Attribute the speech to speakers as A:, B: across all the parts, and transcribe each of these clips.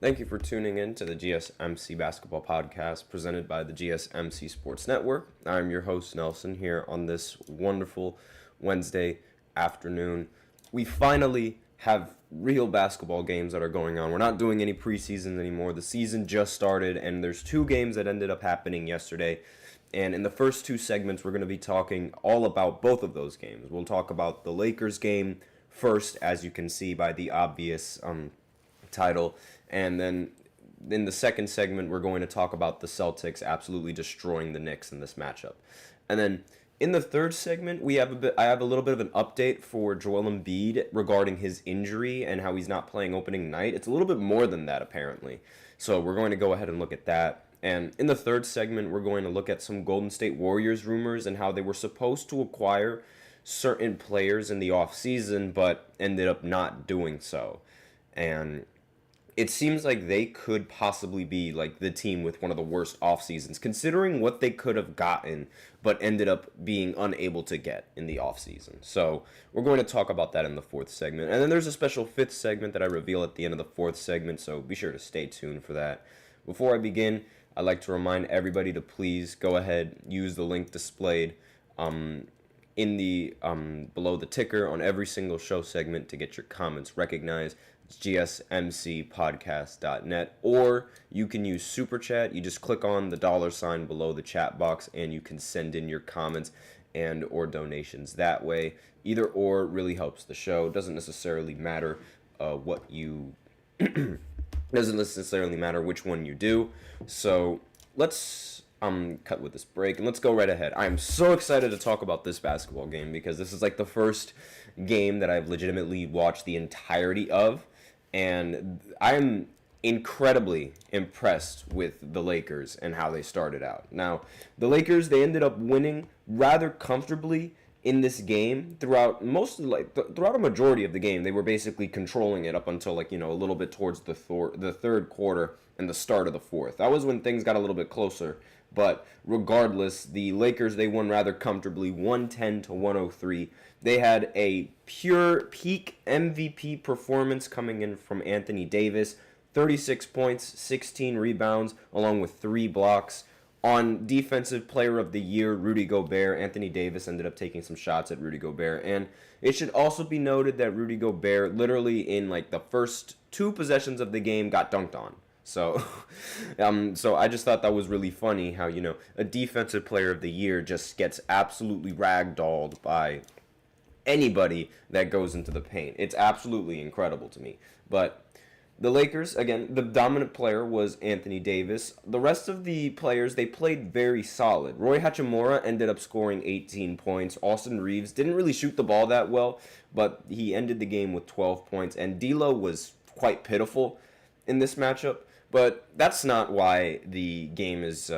A: Thank you for tuning in to the GSMC Basketball Podcast presented by the GSMC Sports Network. I'm your host, Nelson, here on this wonderful Wednesday afternoon. We finally have real basketball games that are going on. We're not doing any preseason anymore. The season just started, and there's two games that ended up happening yesterday. And in the first two segments, we're going to be talking all about both of those games. We'll talk about the Lakers game first, as you can see by the obvious title. And then in the second segment, we're going to talk about the Celtics absolutely destroying the Knicks in this matchup. And then in the third segment, I have a little bit of an update for Joel Embiid regarding his injury and how he's not playing opening night. It's a little bit more than that, apparently. So we're going to go ahead and look at that. And in the third segment, we're going to look at some Golden State Warriors rumors and how they were supposed to acquire certain players in the offseason, but ended up not doing so. And it seems like they could possibly be like the team with one of the worst off seasons, considering what they could have gotten, but ended up being unable to get in the off season. So we're going to talk about that in the fourth segment. And then there's a special fifth segment that I reveal at the end of the fourth segment, so be sure to stay tuned for that. Before I begin, I'd like to remind everybody to please go ahead, use the link displayed in the below the ticker on every single show segment to get your comments recognized. It's gsmcpodcast.net, or you can use Super Chat. You just click on the $sign below the chat box, and you can send in your comments and or donations that way. Either or really helps the show. It doesn't necessarily matter what you doesn't necessarily matter which one you do. So let's cut with this break and let's go right ahead. I am so excited to talk about this basketball game because this is like the first game that I've legitimately watched the entirety of, and I'm incredibly impressed with the Lakers and how they started out. Now, the Lakers, they ended up winning rather comfortably in this game throughout throughout a majority of the game. They were basically controlling it up until a little bit towards the third quarter and the start of the fourth. That was when things got a little bit closer. But regardless, the Lakers, they won rather comfortably, 110-103. They had a pure peak MVP performance coming in from Anthony Davis, 36 points, 16 rebounds, along with 3 blocks. On Defensive Player of the Year, Rudy Gobert, Anthony Davis ended up taking some shots at Rudy Gobert. And it should also be noted that Rudy Gobert, literally in the first 2 possessions of the game, got dunked on. So, so I just thought that was really funny how, a Defensive Player of the Year just gets absolutely ragdolled by anybody that goes into the paint. It's absolutely incredible to me. But the Lakers, again, the dominant player was Anthony Davis. The rest of the players, they played very solid. Roy Hachimura ended up scoring 18 points. Austin Reeves didn't really shoot the ball that well, but he ended the game with 12 points. And D'Lo was quite pitiful in this matchup. But that's not why the game is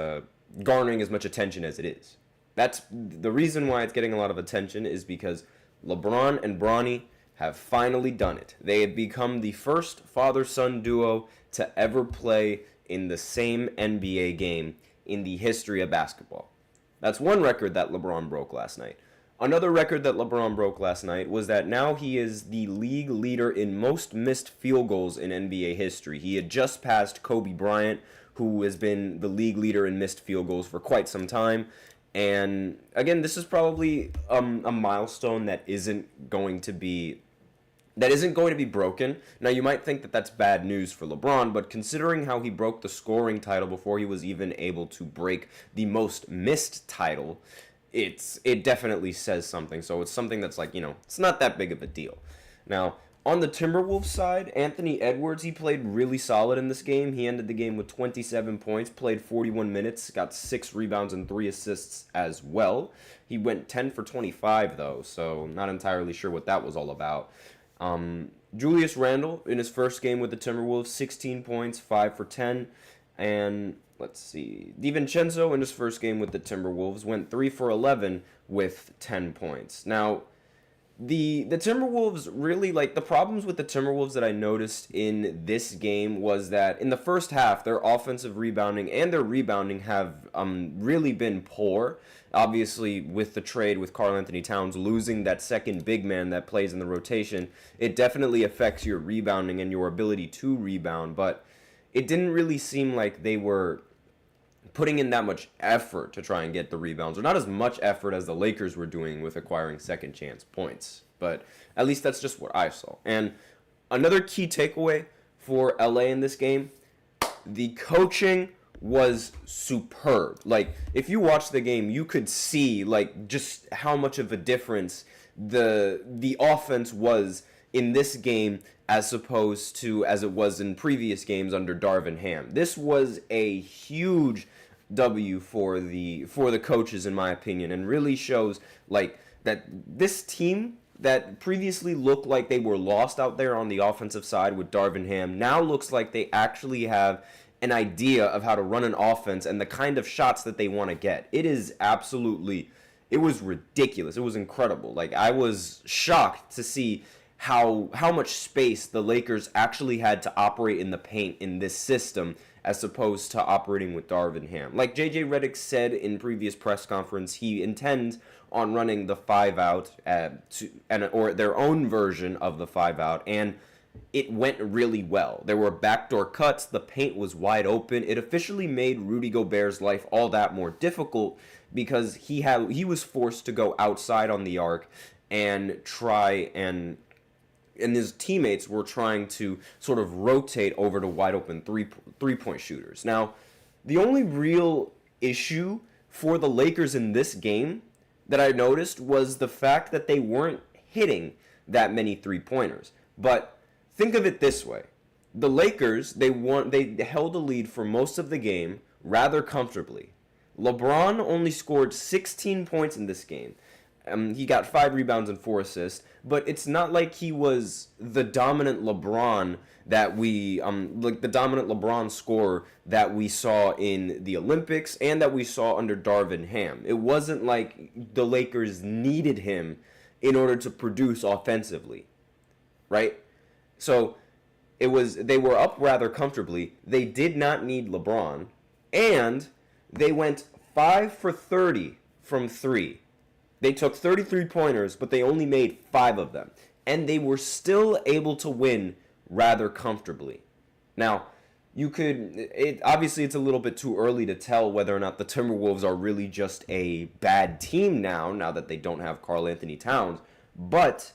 A: garnering as much attention as it is. That's the reason why it's getting a lot of attention is because LeBron and Bronny have finally done it. They have become the first father-son duo to ever play in the same NBA game in the history of basketball. That's one record that LeBron broke last night. Another record that LeBron broke last night was that now he is the league leader in most missed field goals in NBA history. He had just passed Kobe Bryant, who has been the league leader in missed field goals for quite some time. And again, this is probably a milestone that isn't going to be broken. Now, you might think that that's bad news for LeBron, but considering how he broke the scoring title before he was even able to break the most missed title, it definitely says something. So it's something that's it's not that big of a deal. Now, on the Timberwolves side, Anthony Edwards, he played really solid in this game. He ended the game with 27 points, played 41 minutes, got 6 rebounds and 3 assists as well. He went 10 for 25, though, so not entirely sure what that was all about. Julius Randle, in his first game with the Timberwolves, 16 points, 5 for 10. And let's see, DiVincenzo, in his first game with the Timberwolves, went 3 for 11 with 10 points. Now, the Timberwolves really, the problems with the Timberwolves that I noticed in this game was that in the first half, their offensive rebounding and their rebounding have really been poor. Obviously, with the trade with Karl Anthony Towns losing that second big man that plays in the rotation, it definitely affects your rebounding and your ability to rebound. But it didn't really seem like they were putting in that much effort to try and get the rebounds, or not as much effort as the Lakers were doing with acquiring second chance points. But at least that's just what I saw. And another key takeaway for LA in this game, the coaching was superb. Like, if you watch the game, you could see like just how much of a difference the offense was in this game as opposed to as it was in previous games under Darvin Ham. This was a huge W for the coaches, in my opinion, and really shows like that this team that previously looked like they were lost out there on the offensive side with Darvin Ham now looks like they actually have an idea of how to run an offense and the kind of shots that they want to get. It was ridiculous. It was incredible. Like, I was shocked to see how much space the Lakers actually had to operate in the paint in this system as opposed to operating with Darvin Ham. Like JJ Redick said in previous press conference, he intends on running the 5-out or their own version of the 5-out, and it went really well. There were backdoor cuts. The paint was wide open. It officially made Rudy Gobert's life all that more difficult because he was forced to go outside on the arc and try and his teammates were trying to sort of rotate over to wide open three-point shooters. Now, the only real issue for the Lakers in this game that I noticed was the fact that they weren't hitting that many three-pointers. But think of it this way. The Lakers, they held a lead for most of the game rather comfortably. LeBron only scored 16 points in this game. He got 5 rebounds and 4 assists, but it's not like he was the dominant LeBron that the dominant LeBron scorer that we saw in the Olympics and that we saw under Darvin Ham. It wasn't like the Lakers needed him in order to produce offensively, right? So they were up rather comfortably. They did not need LeBron, and they went 5 for 30 from 3. They took 33 pointers, but they only made 5 of them. And they were still able to win rather comfortably. Now, obviously it's a little bit too early to tell whether or not the Timberwolves are really just a bad team now that they don't have Karl Anthony Towns. But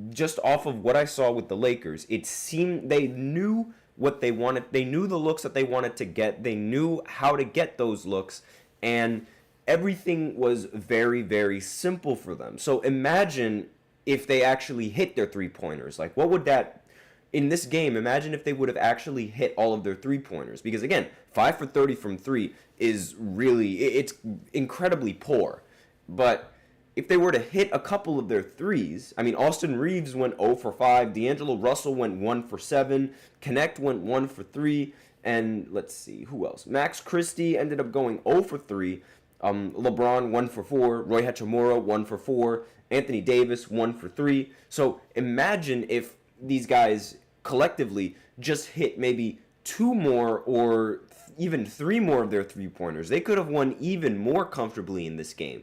A: just off of what I saw with the Lakers, it seemed they knew what they wanted. They knew the looks that they wanted to get. They knew how to get those looks. And everything was very, very simple for them. So imagine if they actually hit their three-pointers. Like, what would that, in this game, imagine if they would have actually hit all of their three-pointers. Because, again, 5 for 30 from 3 is really, it's incredibly poor. But if they were to hit a couple of their threes, I mean, Austin Reeves went 0 for 5, D'Angelo Russell went 1 for 7, Connect went 1 for 3, and let's see, who else? Max Christie ended up going 0 for 3, LeBron 1 for 4, Roy Hachimura 1 for 4, Anthony Davis 1 for 3. So imagine if these guys collectively just hit maybe 2 more or even 3 more of their three-pointers. They could have won even more comfortably in this game.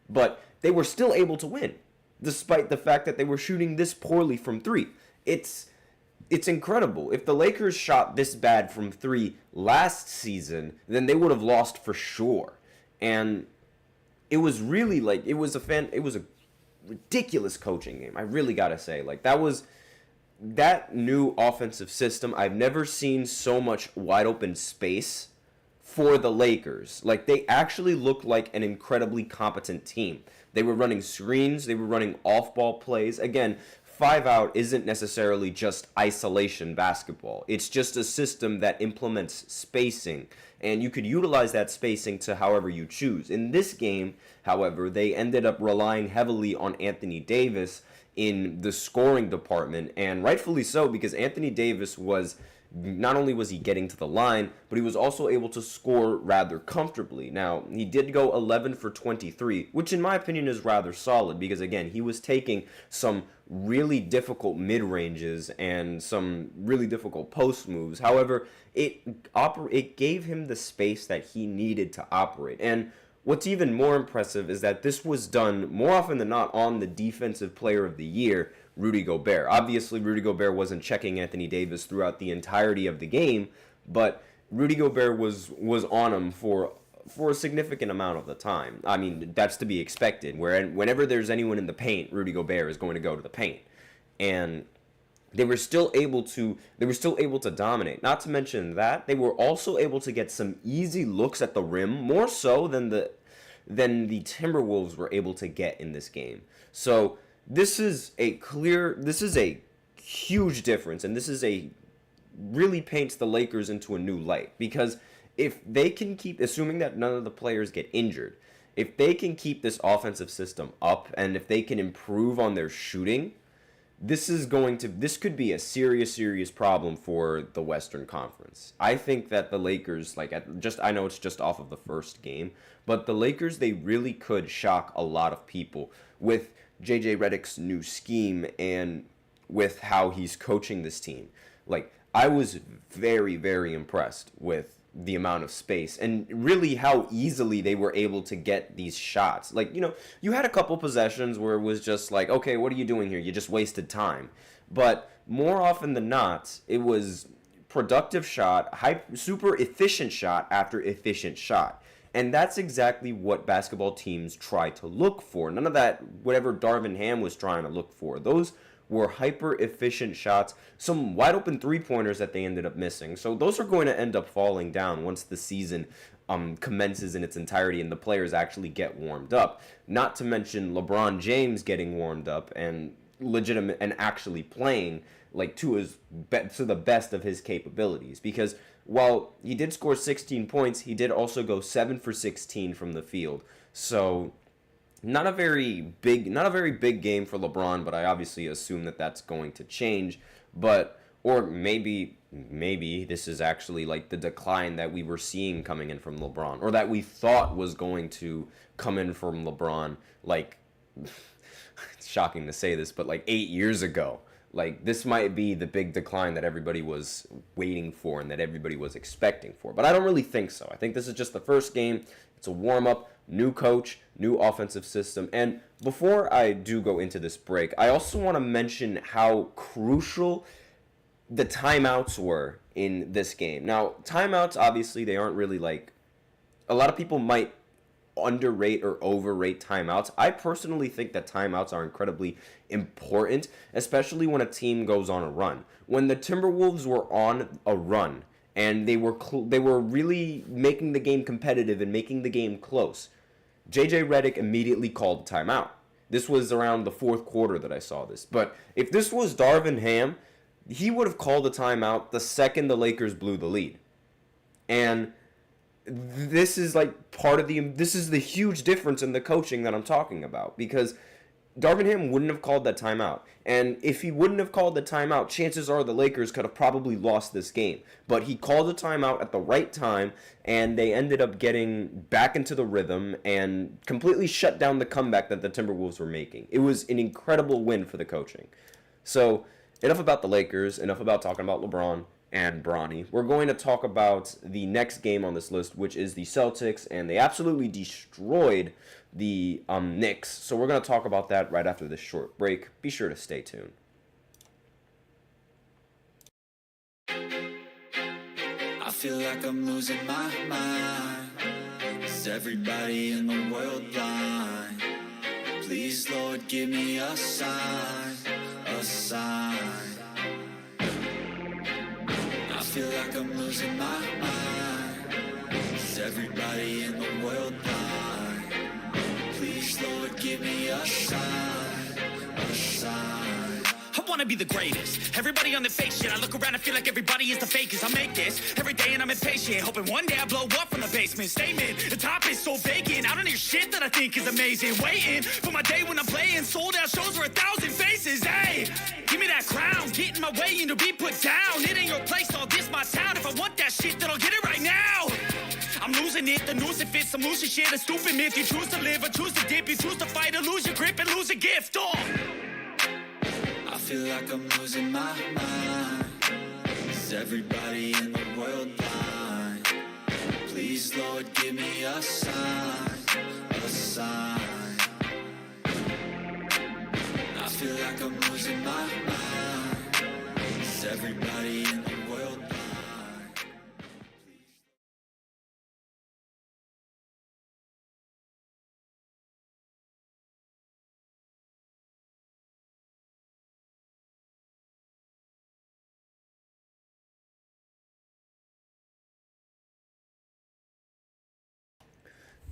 A: But they were still able to win, despite the fact that they were shooting this poorly from 3. It's incredible. If the Lakers shot this bad from 3 last season, then they would have lost for sure. And it was really it was a ridiculous coaching game. I really gotta say, that new offensive system. I've never seen so much wide open space for the Lakers. Like, they actually looked like an incredibly competent team. They were running screens. They were running off-ball plays. Again, 5-out isn't necessarily just isolation basketball. It's just a system that implements spacing, and you could utilize that spacing to however you choose. In this game, however, they ended up relying heavily on Anthony Davis in the scoring department, and rightfully so, because Anthony Davis not only was he getting to the line, but he was also able to score rather comfortably. Now, he did go 11 for 23, which in my opinion is rather solid because, again, he was taking some really difficult mid-ranges and some really difficult post moves. However, it gave him the space that he needed to operate. And what's even more impressive is that this was done more often than not on the Defensive Player of the Year, Rudy Gobert. Obviously, Rudy Gobert wasn't checking Anthony Davis throughout the entirety of the game, but Rudy Gobert was on him for a significant amount of the time. I mean, that's to be expected. Whenever there's anyone in the paint, Rudy Gobert is going to go to the paint. And they were still able to dominate. Not to mention that they were also able to get some easy looks at the rim, more so than the Timberwolves were able to get in this game. So this is a huge difference, and really paints the Lakers into a new light, because if they can keep, assuming that none of the players get injured, if they can keep this offensive system up, and if they can improve on their shooting, this could be a serious problem for the Western Conference. I think that the Lakers, I know it's just off of the first game, but the Lakers, they really could shock a lot of people with JJ Redick's new scheme and with how he's coaching this team. I was very, very impressed with the amount of space and really how easily they were able to get these shots. You had a couple possessions where it was just like, okay, what are you doing here? You just wasted time. But more often than not, it was productive shot, super efficient shot after efficient shot. And that's exactly what basketball teams try to look for. None of that, whatever Darvin Ham was trying to look for. Those were hyper-efficient shots, some wide-open three-pointers that they ended up missing. So those are going to end up falling down once the season commences in its entirety and the players actually get warmed up. Not to mention LeBron James getting warmed up and legitimate and actually playing to the best of his capabilities. Because while he did score 16 points, he did also go 7 for 16 from the field. So not a very big game for LeBron, but I obviously assume that that's going to change. Or maybe this is actually the decline that we were seeing coming in from LeBron, or that we thought was going to come in from LeBron. It's shocking to say this, but 8 years ago. This might be the big decline that everybody was waiting for and that everybody was expecting for. But I don't really think so. I think this is just the first game. It's a warm-up, new coach, new offensive system. And before I do go into this break, I also want to mention how crucial the timeouts were in this game. Now, timeouts, obviously, they aren't really a lot of people might underrate or overrate timeouts. I personally think that timeouts are incredibly important, especially when a team goes on a run. When the Timberwolves were on a run and they were really making the game competitive and making the game close, JJ Redick immediately called a timeout. This was around the fourth quarter that I saw this. But if this was Darvin Ham, he would have called a timeout the second the Lakers blew the lead. And this is this is the huge difference in the coaching that I'm talking about, because Darvin Ham wouldn't have called that timeout. And if he wouldn't have called the timeout, chances are the Lakers could have probably lost this game. But he called a timeout at the right time, and they ended up getting back into the rhythm and completely shut down the comeback that the Timberwolves were making. It was an incredible win for the coaching. So enough about the Lakers, enough about talking about LeBron and Bronny. We're going to talk about the next game on this list, which is the Celtics, and they absolutely destroyed the Knicks. So we're going to talk about that right after this short break. Be sure to stay tuned.
B: I feel like I'm losing my mind. Is everybody in the world blind? Please, Lord, give me a sign, a sign. I feel like I'm losing my mind. Is everybody in the world blind? Please, Lord, give me a sign, a sign.
C: I wanna be the greatest. Everybody on the fake shit. I look around and feel like everybody is the fakest. I make this every day and I'm impatient, hoping one day I blow up from the basement. Statement, the top is so vacant. I don't hear shit that I think is amazing. Waiting for my day when I'm playing sold out shows for 1,000 faces. Hey, give me that crown, get in my way and to be put down. It ain't your place, all this my town. If I want that shit, then I'll get it right now. I'm losing it, the noose it fits, I'm losing shit. A stupid myth, you choose to live or choose to dip. You choose to fight or lose your grip and lose a gift. Oh,
B: I feel like I'm losing my mind. Is everybody in the world blind? Please, Lord, give me a sign, a sign. I feel like I'm losing my mind. Is everybody in the world blind?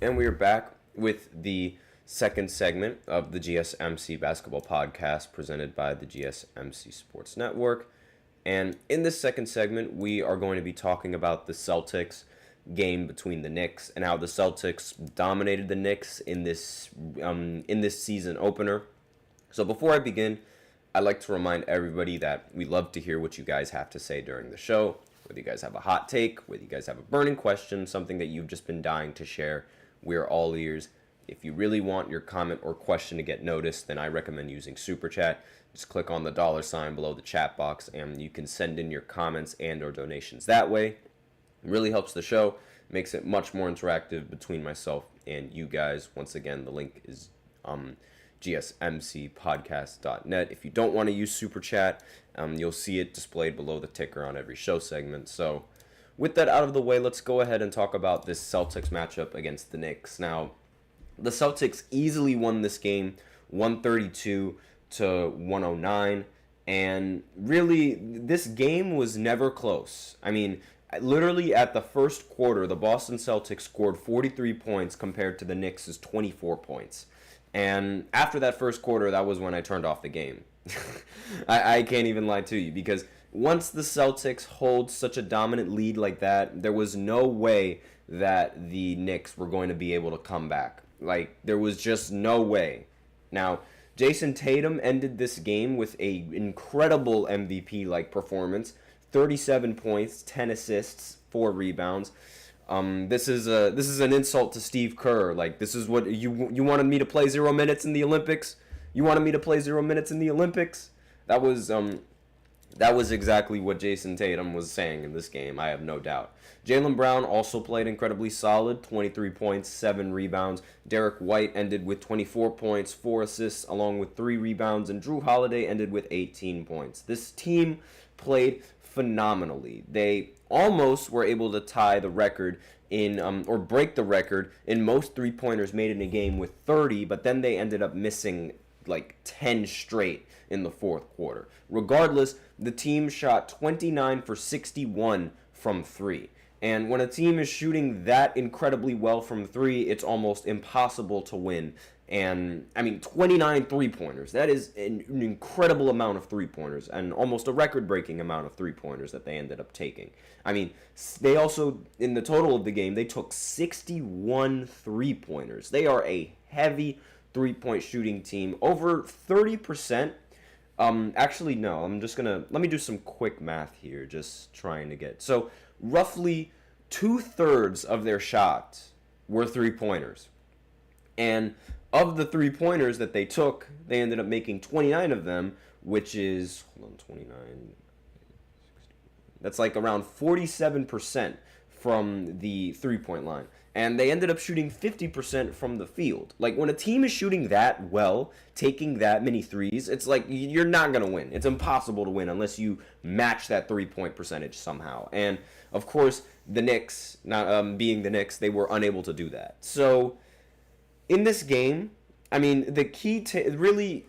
A: And we are back with the second segment of the GSMC Basketball Podcast presented by the GSMC Sports Network. And in this second segment, we are going to be talking about the Celtics game between the Knicks and how the Celtics dominated the Knicks in this season opener. So before I begin, I'd like to remind everybody that we love to hear what you guys have to say during the show. Whether you guys have a hot take, whether you guys have a burning question, something that you've just been dying to share, we're all ears. If you really want your comment or question to get noticed, then I recommend using Super Chat. Just click on the $ below the chat box, and you can send in your comments and or donations that way. It really helps the show, makes it much more interactive between myself and you guys. Once again, the link is gsmcpodcast.net. If you don't want to use Super Chat, you'll see it displayed below the ticker on every show segment. So with that out of the way, let's go ahead and talk about this Celtics matchup against the Knicks. Now, the Celtics easily won this game 132-109, and really, this game was never close. I mean, literally at the first quarter, the Boston Celtics scored 43 points compared to the Knicks' 24 points. And after that first quarter, that was when I turned off the game. I can't even lie to you, because once the Celtics hold such a dominant lead like that, there was no way that the Knicks were going to be able to come back. Like, there was just no way. Now, Jason Tatum ended this game with an incredible MVP-like performance. 37 points, 10 assists, 4 rebounds. This is an insult to Steve Kerr. Like, this is what you wanted me to play 0 minutes in the Olympics? You wanted me to play 0 minutes in the Olympics? That was exactly what Jason Tatum was saying in this game, I have no doubt. Jaylen Brown also played incredibly solid, 23 points, 7 rebounds. Derek White ended with 24 points, 4 assists, along with 3 rebounds, and Drew Holiday ended with 18 points. This team played phenomenally. They almost were able to tie the record or break the record in most three-pointers made in a game with 30, but then they ended up missing like 10 straight in the fourth quarter. Regardless, the team shot 29 for 61 from 3. And when a team is shooting that incredibly well from 3, it's almost impossible to win. And, I mean, 29 three-pointers. That is an incredible amount of three-pointers, and almost a record-breaking amount of three-pointers that they ended up taking. I mean, they also, in the total of the game, they took 61 three-pointers. They are a heavy three-point shooting team. Over 30%. Actually, no. Let me do some quick math here, just trying to get. So, roughly 2/3 of their shots were three-pointers. And of the three-pointers that they took, they ended up making 29 of them, which is, 29. That's like around 47% from the three-point line. And they ended up shooting 50% from the field. Like, when a team is shooting that well, taking that many threes, it's like you're not going to win. It's impossible to win unless you match that three-point percentage somehow. And, of course, the Knicks, not being the Knicks, they were unable to do that. So, in this game, I mean, the key to really,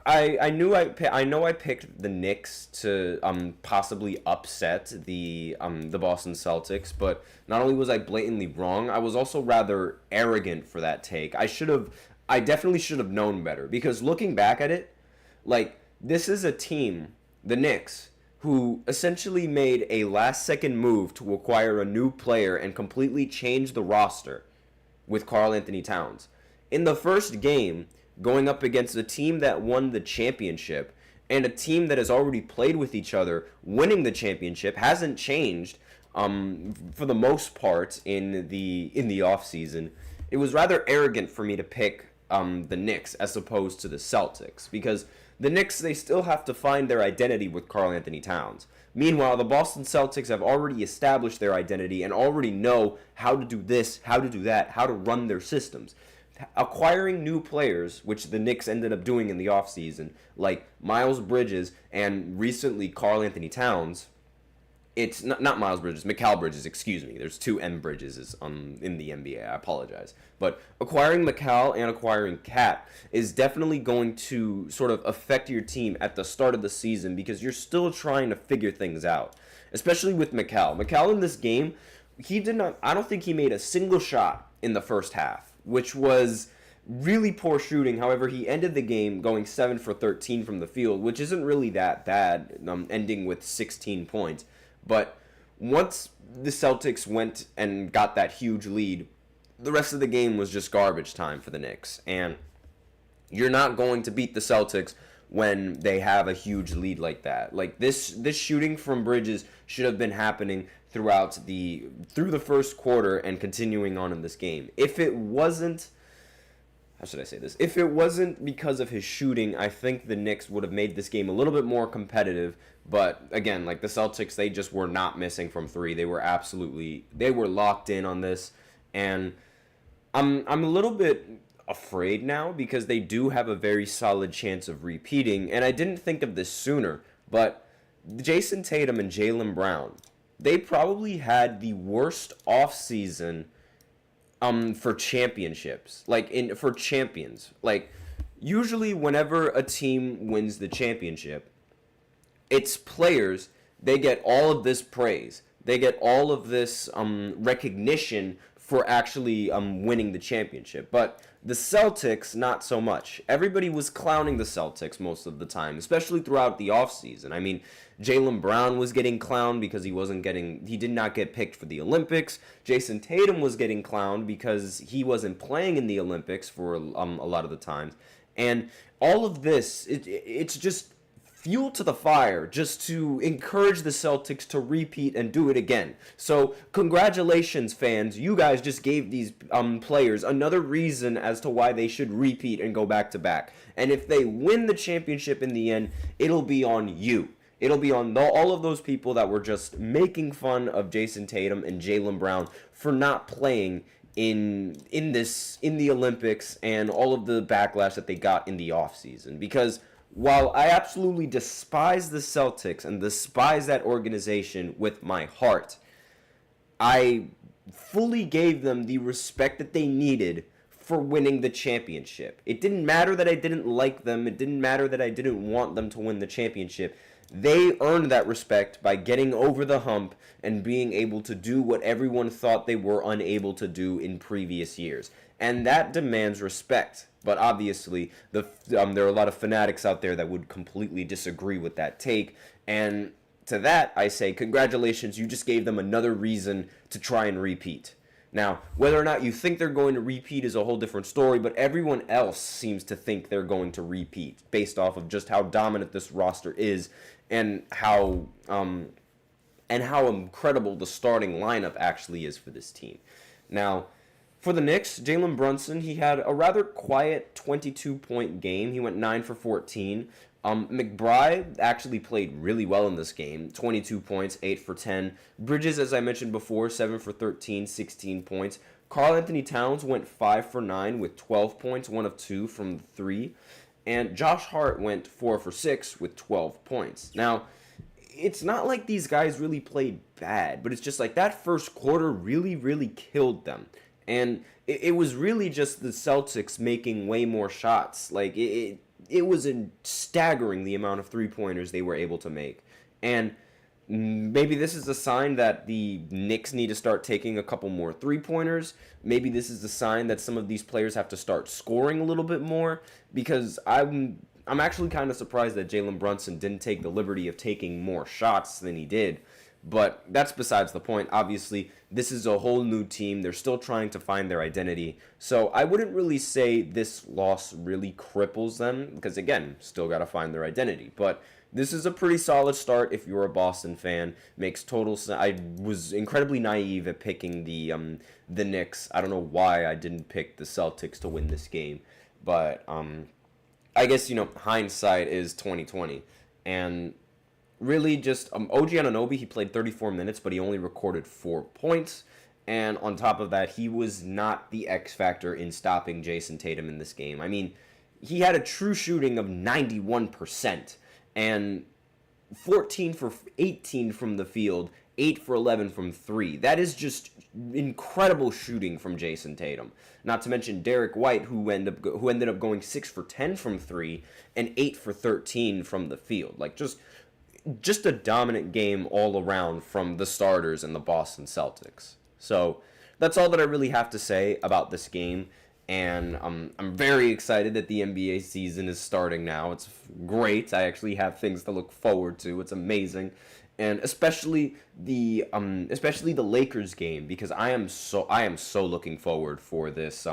A: I know I picked the Knicks to possibly upset the Boston Celtics, but not only was I blatantly wrong, I was also rather arrogant for that take. I definitely should have known better, because looking back at it, like, this is a team, the Knicks, who essentially made a last-second move to acquire a new player and completely change the roster with Karl Anthony Towns. In the first game, going up against a team that won the championship and a team that has already played with each other, winning the championship hasn't changed for the most part in the offseason. It was rather arrogant for me to pick the Knicks as opposed to the Celtics, because the Knicks, they still have to find their identity with Karl Anthony Towns. Meanwhile, the Boston Celtics have already established their identity and already know how to do this, how to do that, how to run their systems. Acquiring new players, which the Knicks ended up doing in the offseason, like Miles Bridges and recently Karl Anthony Towns. It's not Miles Bridges, Mikal Bridges, excuse me. There's 2 M Bridges in the NBA. I apologize. But acquiring Mikal and acquiring Cat is definitely going to sort of affect your team at the start of the season, because you're still trying to figure things out, especially with Mikal. Mikal in this game, I don't think he made a single shot in the first half, which was really poor shooting. However, he ended the game going 7 for 13 from the field, which isn't really that bad, ending with 16 points. But once the Celtics went and got that huge lead, the rest of the game was just garbage time for the Knicks. And you're not going to beat the Celtics when they have a huge lead like that. Like this shooting from Bridges should have been happening through the first quarter and continuing on in this game. If it wasn't, how should I say this? If it wasn't because of his shooting, I think the Knicks would have made this game a little bit more competitive. But again, like the Celtics, they just were not missing from three. They were locked in on this, and I'm a little bit afraid now because they do have a very solid chance of repeating, and I didn't think of this sooner, but Jason Tatum and Jaylen Brown, they probably had the worst offseason for championships, for champions. Like, usually whenever a team wins the championship, its players, they get all of this praise. They get all of this recognition for actually winning the championship. But the Celtics, not so much. Everybody was clowning the Celtics most of the time, especially throughout the offseason. I mean, Jaylen Brown was getting clowned because he did not get picked for the Olympics. Jason Tatum was getting clowned because he wasn't playing in the Olympics for a lot of the times. And all of this, it's just fuel to the fire just to encourage the Celtics to repeat and do it again. So congratulations, fans. You guys just gave these players another reason as to why they should repeat and go back to back. And if they win the championship in the end, it'll be on you. It'll be on all of those people that were just making fun of Jason Tatum and Jaylen Brown for not playing in the Olympics and all of the backlash that they got in the offseason. Because while I absolutely despise the Celtics and despise that organization with my heart, I fully gave them the respect that they needed for winning the championship. It didn't matter that I didn't like them. It didn't matter that I didn't want them to win the championship. They earned that respect by getting over the hump and being able to do what everyone thought they were unable to do in previous years. And that demands respect. But obviously, there are a lot of fanatics out there that would completely disagree with that take. And to that, I say, congratulations, you just gave them another reason to try and repeat. Now, whether or not you think they're going to repeat is a whole different story, but everyone else seems to think they're going to repeat based off of just how dominant this roster is and how incredible the starting lineup actually is for this team. Now, for the Knicks, Jalen Brunson, he had a rather quiet 22-point game. He went 9 for 14. McBride actually played really well in this game. 22 points, 8 for 10. Bridges, as I mentioned before, 7 for 13, 16 points. Karl Anthony Towns went 5 for 9 with 12 points, 1 of 2 from 3. And Josh Hart went 4 for 6 with 12 points. Now, it's not like these guys really played bad, but it's just like that first quarter really, really killed them. And it was really just the Celtics making way more shots. Like, it was staggering the amount of three-pointers they were able to make. And maybe this is a sign that the Knicks need to start taking a couple more three-pointers. Maybe this is a sign that some of these players have to start scoring a little bit more. Because I'm actually kind of surprised that Jalen Brunson didn't take the liberty of taking more shots than he did. But that's besides the point. Obviously, this is a whole new team. They're still trying to find their identity. So I wouldn't really say this loss really cripples them because, again, still got to find their identity. But this is a pretty solid start if you're a Boston fan. Makes total sense. I was incredibly naive at picking the Knicks. I don't know why I didn't pick the Celtics to win this game. But I guess, hindsight is 20/20. And really just OG Anunoby, he played 34 minutes, but he only recorded 4 points. And on top of that, he was not the X factor in stopping Jason Tatum in this game. I mean, he had a true shooting of 91% and 14 for 18 from the field, 8 for 11 from 3. That is just incredible shooting from Jason Tatum. Not to mention Derek White, who ended up going 6 for 10 from 3 and 8 for 13 from the field. Like, just a dominant game all around from the starters and the Boston Celtics. So, that's all that I really have to say about this game. And I'm very excited that the NBA season is starting now. It's great. I actually have things to look forward to. It's amazing. And especially the Lakers game, because I am so looking forward for this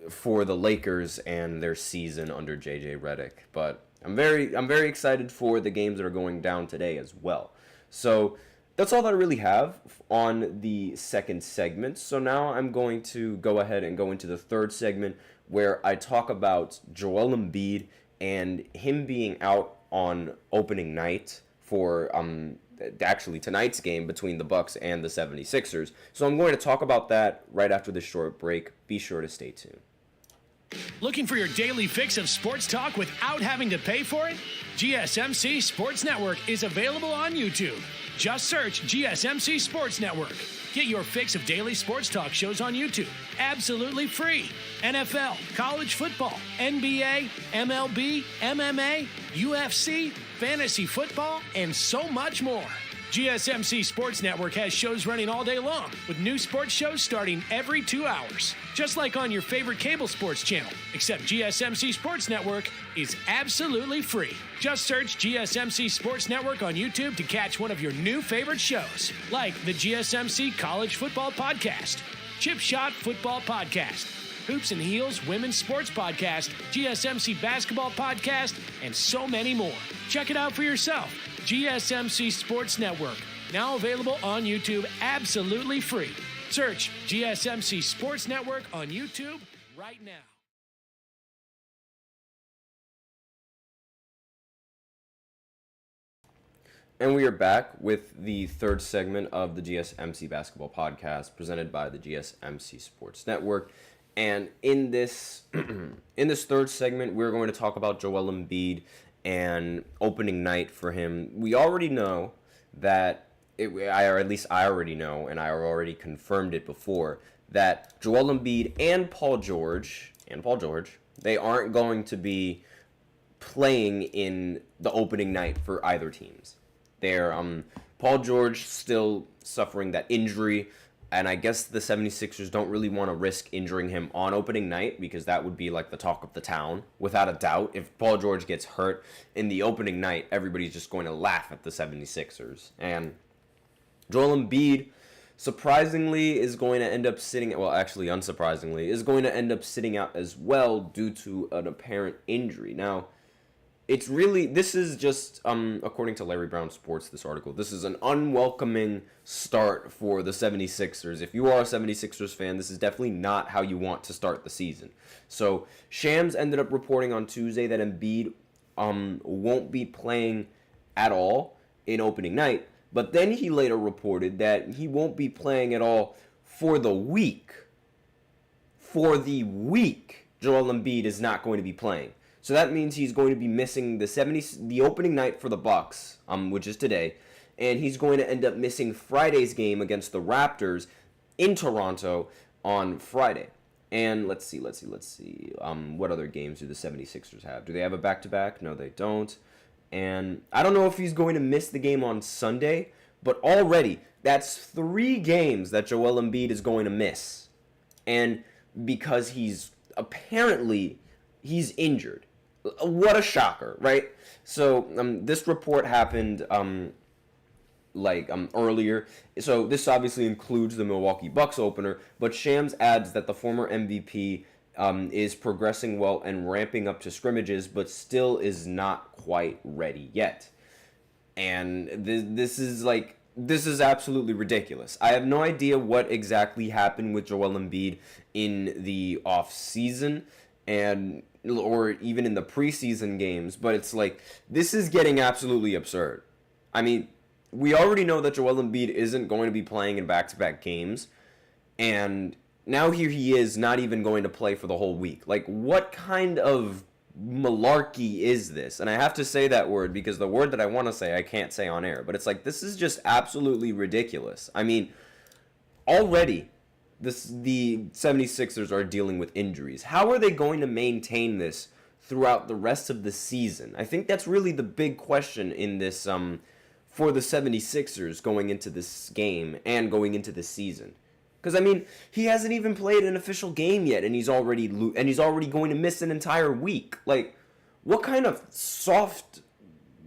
A: for the Lakers and their season under JJ Redick. But I'm very excited for the games that are going down today as well. So that's all that I really have on the second segment. So now I'm going to go ahead and go into the third segment where I talk about Joel Embiid and him being out on opening night for actually tonight's game between the Bucks and the 76ers. So I'm going to talk about that right after this short break. Be sure to stay tuned.
D: Looking for your daily fix of sports talk without having to pay for it? GSMC Sports Network is available on YouTube. Just search GSMC Sports Network. Get your fix of daily sports talk shows on YouTube, absolutely free. NFL, college football, NBA, MLB, MMA, UFC, fantasy football, and so much more. GSMC Sports Network has shows running all day long, with new sports shows starting every 2 hours. Just like on your favorite cable sports channel, except GSMC Sports Network is absolutely free. Just search GSMC Sports Network on YouTube to catch one of your new favorite shows, like the GSMC College Football Podcast, Chip Shot Football Podcast, Hoops and Heels Women's Sports Podcast, GSMC Basketball Podcast, and so many more. Check it out for yourself. GSMC Sports Network, now available on YouTube absolutely free. Search GSMC Sports Network on YouTube right now.
A: And we are back with the third segment of the GSMC Basketball Podcast presented by the GSMC Sports Network. And in this third segment, we're going to talk about Joel Embiid and opening night for him. We already know that, or at least I already know, and I already confirmed it before, that Joel Embiid and Paul George, they aren't going to be playing in the opening night for either teams. They're Paul George still suffering that injury, and I guess the 76ers don't really want to risk injuring him on opening night because that would be like the talk of the town, without a doubt. If Paul George gets hurt in the opening night, everybody's just going to laugh at the 76ers. And Joel Embiid, surprisingly, is going to end up sitting, well, actually, unsurprisingly, is going to end up sitting out as well due to an apparent injury. Now, this is just, according to Larry Brown Sports, this article, this is an unwelcoming start for the 76ers. If you are a 76ers fan, this is definitely not how you want to start the season. So, Shams ended up reporting on Tuesday that Embiid won't be playing at all in opening night, but then he later reported that he won't be playing at all for the week. For the week, Joel Embiid is not going to be playing. So that means he's going to be missing the opening night for the Bucks, which is today, and he's going to end up missing Friday's game against the Raptors in Toronto on Friday. And let's see. What other games do the 76ers have? Do they have a back-to-back? No, they don't. And I don't know if he's going to miss the game on Sunday, but already that's 3 games that Joel Embiid is going to miss. And because he's injured. What a shocker, right? So this report happened earlier. So this obviously includes the Milwaukee Bucks opener, but Shams adds that the former MVP is progressing well and ramping up to scrimmages, but still is not quite ready yet. And this is absolutely ridiculous. I have no idea what exactly happened with Joel Embiid in the off season or even in the preseason games, but it's like, this is getting absolutely absurd. I mean, we already know that Joel Embiid isn't going to be playing in back-to-back games, and now here he is not even going to play for the whole week. Like, what kind of malarkey is this? And I have to say that word because the word that I want to say I can't say on air, but it's like, this is just absolutely ridiculous. I mean, already the 76ers are dealing with injuries. How are they going to maintain this throughout the rest of the season? I think that's really the big question in this for the 76ers going into this game and going into the season. Because, I mean, he hasn't even played an official game yet, and he's already going to miss an entire week. Like, what kind of soft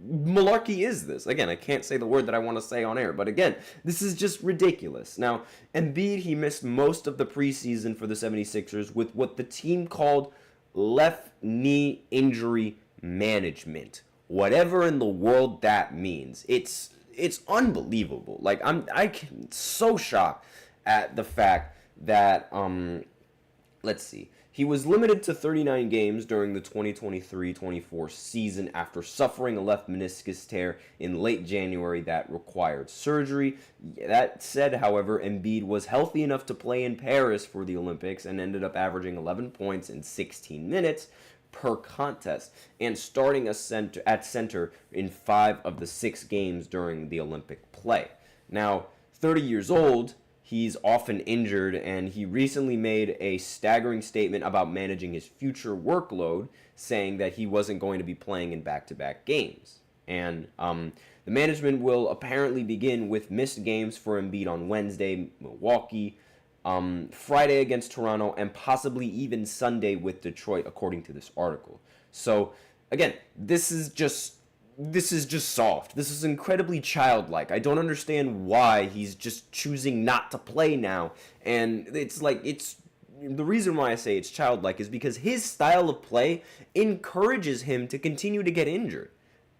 A: malarkey is this? Again, I can't say the word that I want to say on air, but again, this is just ridiculous. Now, Embiid, he missed most of the preseason for the 76ers with what the team called left knee injury management. Whatever in the world that means. It's unbelievable. Like, I'm so shocked at the fact that let's see. He was limited to 39 games during the 2023-24 season after suffering a left meniscus tear in late January that required surgery. That said, however, Embiid was healthy enough to play in Paris for the Olympics and ended up averaging 11 points in 16 minutes per contest and starting at center in 5 of the 6 games during the Olympic play. Now, 30 years old, he's often injured, and he recently made a staggering statement about managing his future workload, saying that he wasn't going to be playing in back-to-back games. And the management will apparently begin with missed games for Embiid on Wednesday, Milwaukee, Friday against Toronto, and possibly even Sunday with Detroit, according to this article. So, again, this is just soft. This is incredibly childlike. I don't understand why he's just choosing not to play now. And the reason why I say it's childlike is because his style of play encourages him to continue to get injured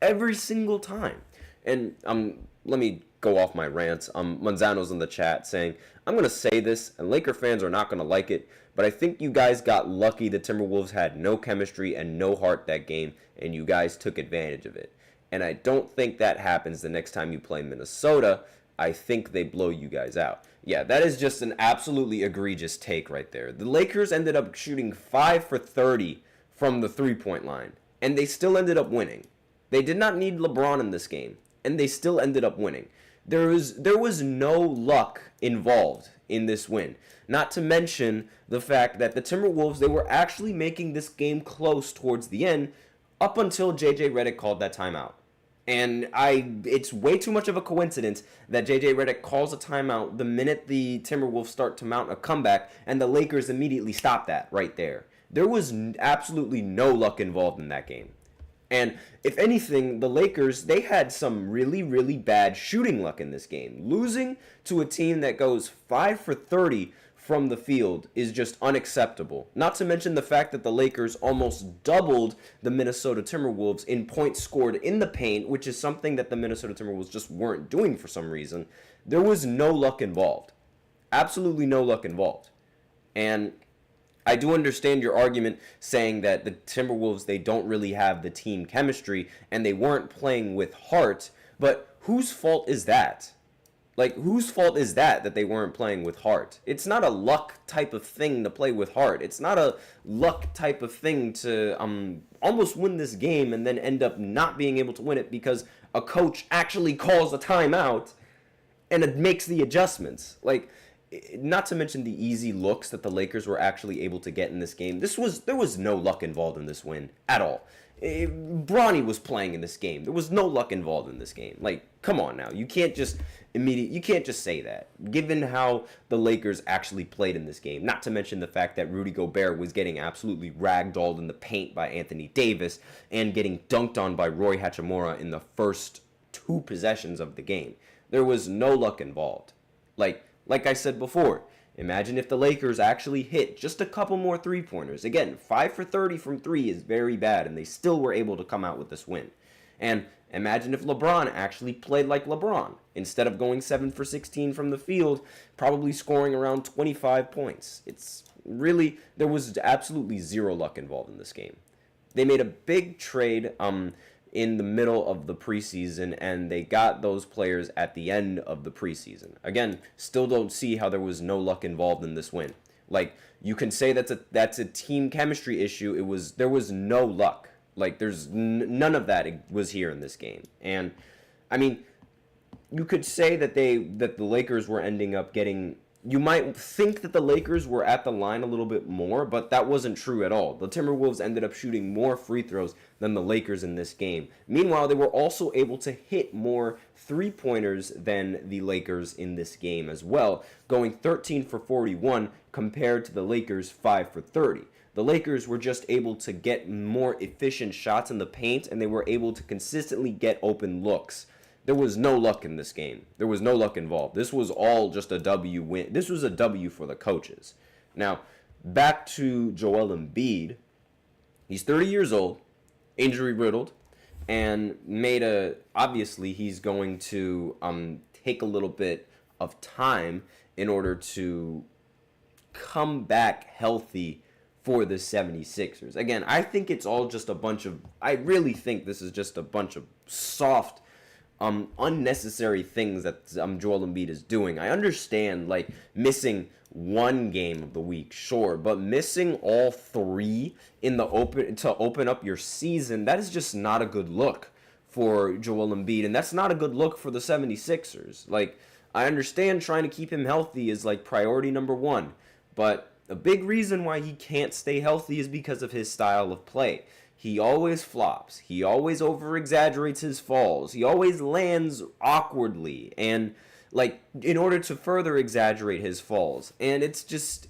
A: every single time. And let me go off my rants. Manzano's in the chat saying, I'm going to say this, and Laker fans are not going to like it, but I think you guys got lucky the Timberwolves had no chemistry and no heart that game, and you guys took advantage of it. And I don't think that happens the next time you play Minnesota. I think they blow you guys out. Yeah, that is just an absolutely egregious take right there. The Lakers ended up shooting 5 for 30 from the three-point line, and they still ended up winning. They did not need LeBron in this game, and they still ended up winning. There was no luck involved in this win. Not to mention the fact that the Timberwolves, they were actually making this game close towards the end up until JJ Redick called that timeout. And it's way too much of a coincidence that JJ Redick calls a timeout the minute the Timberwolves start to mount a comeback, and the Lakers immediately stop that right there. There was absolutely no luck involved in that game. And if anything, the Lakers, they had some really, really bad shooting luck in this game. Losing to a team that goes 5 for 30 from the field is just unacceptable. Not to mention the fact that the Lakers almost doubled the Minnesota Timberwolves in points scored in the paint, which is something that the Minnesota Timberwolves just weren't doing for some reason. There was no luck involved. Absolutely no luck involved. And I do understand your argument saying that the Timberwolves, they don't really have the team chemistry and they weren't playing with heart, but whose fault is that? Like, whose fault is that they weren't playing with heart? It's not a luck type of thing to play with heart. It's not a luck type of thing to almost win this game and then end up not being able to win it because a coach actually calls a timeout and it makes the adjustments. Like, not to mention the easy looks that the Lakers were actually able to get in this game. There was no luck involved in this win at all. Bronny was playing in this game. There was no luck involved in this game. Like, come on now. You can't just say that, given how the Lakers actually played in this game. Not to mention the fact that Rudy Gobert was getting absolutely ragdolled in the paint by Anthony Davis and getting dunked on by Roy Hachimura in the first 2 possessions of the game. There was no luck involved. Like I said before, imagine if the Lakers actually hit just a couple more three-pointers. Again, 5 for 30 from 3 is very bad, and they still were able to come out with this win. And imagine if LeBron actually played like LeBron. Instead of going 7 for 16 from the field, probably scoring around 25 points. There was absolutely zero luck involved in this game. They made a big trade in the middle of the preseason, and they got those players at the end of the preseason. Again, still don't see how there was no luck involved in this win. Like, you can say that's a team chemistry issue. There was no luck. Like, there's none of that was here in this game. And I mean, you could say that the Lakers were ending up getting you might think that the Lakers were at the line a little bit more, but that wasn't true at all. The Timberwolves ended up shooting more free throws than the Lakers in this game. Meanwhile, they were also able to hit more three-pointers than the Lakers in this game as well, going 13 for 41 compared to the Lakers 5 for 30. The Lakers were just able to get more efficient shots in the paint, and they were able to consistently get open looks. There was no luck in this game. There was no luck involved. This was all just a W win. This was a W for the coaches. Now, back to Joel Embiid. He's 30 years old, injury-riddled, and obviously he's going to take a little bit of time in order to come back healthy for the 76ers. Again, I think it's all just I really think this is just a bunch of soft, unnecessary things that Joel Embiid is doing. I understand, like, missing one game of the week, sure, but missing all three to open up your season, that is just not a good look for Joel Embiid, and that's not a good look for the 76ers. Like, I understand trying to keep him healthy is, like, priority number one, but a big reason why he can't stay healthy is because of his style of play. He always flops. He always over-exaggerates his falls. He always lands awkwardly, and, like, in order to further exaggerate his falls. And it's just,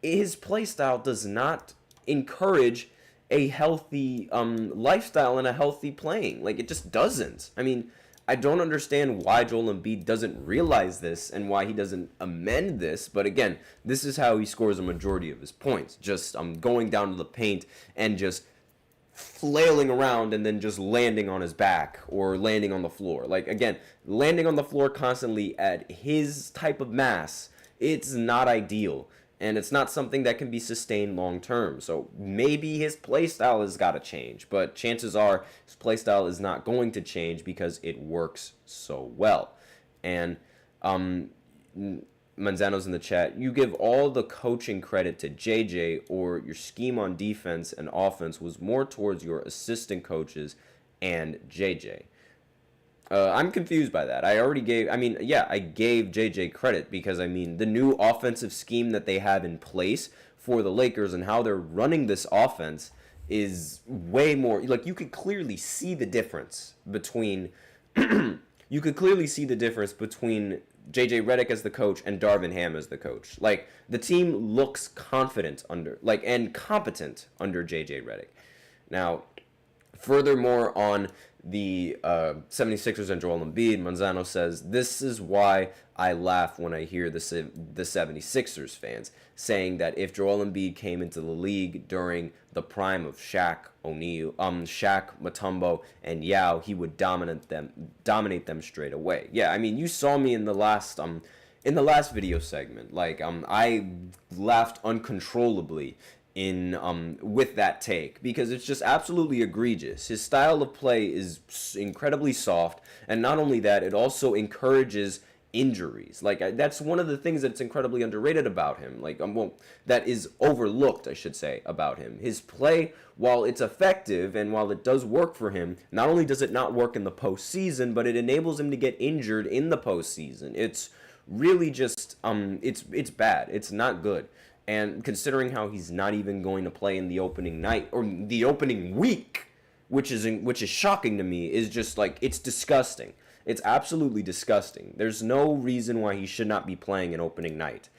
A: his play style does not encourage a healthy lifestyle and a healthy playing. Like, it just doesn't. I mean, I don't understand why Joel Embiid doesn't realize this and why he doesn't amend this. But again, this is how he scores a majority of his points. Just going down to the paint and just flailing around and then just landing on his back or landing on the floor. Like, again, landing on the floor constantly at his type of mass, it's not ideal. And it's not something that can be sustained long term. So maybe his play style has got to change. But chances are his play style is not going to change because it works so well. And Manzano's in the chat. You give all the coaching credit to JJ, or your scheme on defense and offense was more towards your assistant coaches and JJ. I'm confused by that. I gave JJ credit because, the new offensive scheme that they have in place for the Lakers and how they're running this offense is way more, like, you could clearly see the difference between JJ Redick as the coach and Darvin Ham as the coach. Like, the team looks confident and competent under JJ Redick. Now, furthermore, on the 76ers and Joel Embiid, Manzano says, this is why I laugh when I hear the 76ers fans saying that if Joel Embiid came into the league during the prime of Shaq Mutombo, and Yao, he would dominate them straight away. Yeah, you saw me in the last video segment. Like, I laughed uncontrollably with that take, because it's just absolutely egregious. His style of play is incredibly soft, and not only that, it also encourages injuries. Like, that's one of the things that's incredibly underrated about him. Like, that is overlooked, I should say, about him. His play, while it's effective and while it does work for him, not only does it not work in the postseason, but it enables him to get injured in the postseason. It's really just it's bad. It's not good. And considering how he's not even going to play in the opening night or the opening week, which is shocking to me, is just, like, it's disgusting. It's absolutely disgusting. There's no reason why he should not be playing an opening night.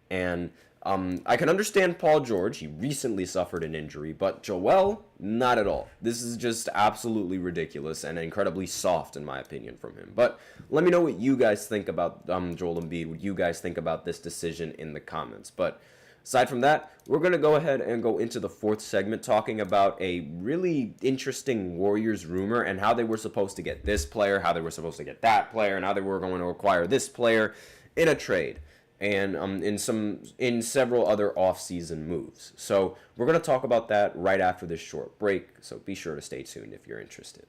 A: And I can understand Paul George. He recently suffered an injury, but Joel, not at all. This is just absolutely ridiculous and incredibly soft, in my opinion, from him. But let me know what you guys think about Joel Embiid, what you guys think about this decision in the comments. But aside from that, we're going to go ahead and go into the fourth segment, talking about a really interesting Warriors rumor and how they were supposed to get this player, how they were supposed to get that player, and how they were going to acquire this player in a trade, and in several other off-season moves. So we're going to talk about that right after this short break, so be sure to stay tuned if you're interested.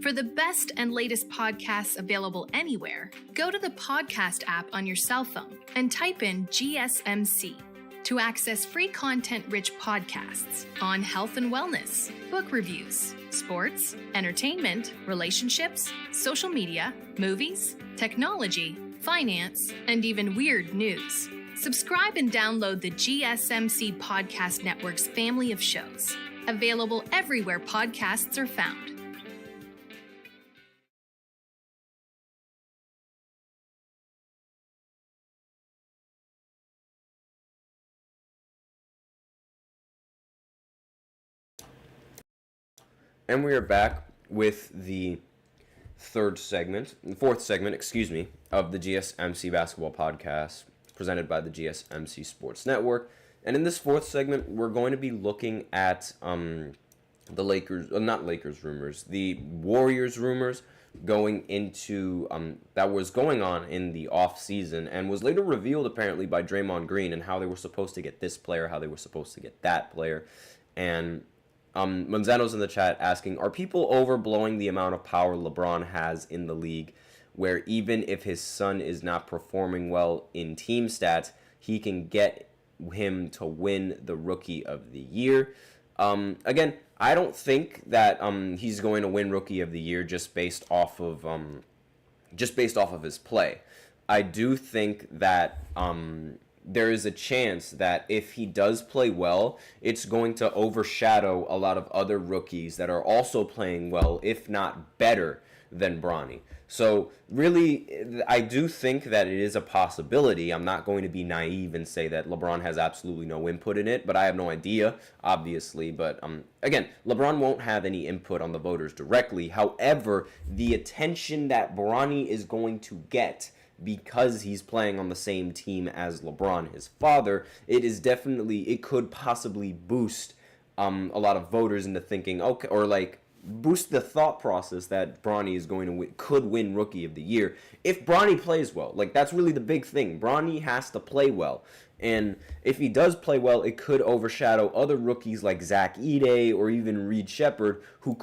E: For the best and latest podcasts available anywhere, go to the podcast app on your cell phone and type in GSMC. to access free content-rich podcasts on health and wellness, book reviews, sports, entertainment, relationships, social media, movies, technology, finance, and even weird news. Subscribe and download the GSMC Podcast Network's family of shows, available everywhere podcasts are found.
A: And we are back with the fourth segment, of the GSMC Basketball Podcast, presented by the GSMC Sports Network. And in this fourth segment, we're going to be looking at the the Warriors rumors going into that was going on in the off season and was later revealed apparently by Draymond Green, and how they were supposed to get this player, how they were supposed to get that player. And Manzano's in the chat asking, are people overblowing the amount of power LeBron has in the league, where even if his son is not performing well in team stats, he can get him to win the Rookie of the Year? Again, I don't think that he's going to win Rookie of the Year just based off of his play. I do think that there is a chance that if he does play well, it's going to overshadow a lot of other rookies that are also playing well, if not better than Bronny. So really, I do think that it is a possibility. I'm not going to be naive and say that LeBron has absolutely no input in it, but I have no idea, obviously. But again, LeBron won't have any input on the voters directly. However, the attention that Bronny is going to get because he's playing on the same team as LeBron, his father, it could possibly boost a lot of voters into thinking, okay, or like boost the thought process that Bronny is going to could win Rookie of the Year if Bronny plays well. Like, that's really the big thing. Bronny has to play well. And if he does play well, it could overshadow other rookies like Zach Edey or even Reed Shepherd, who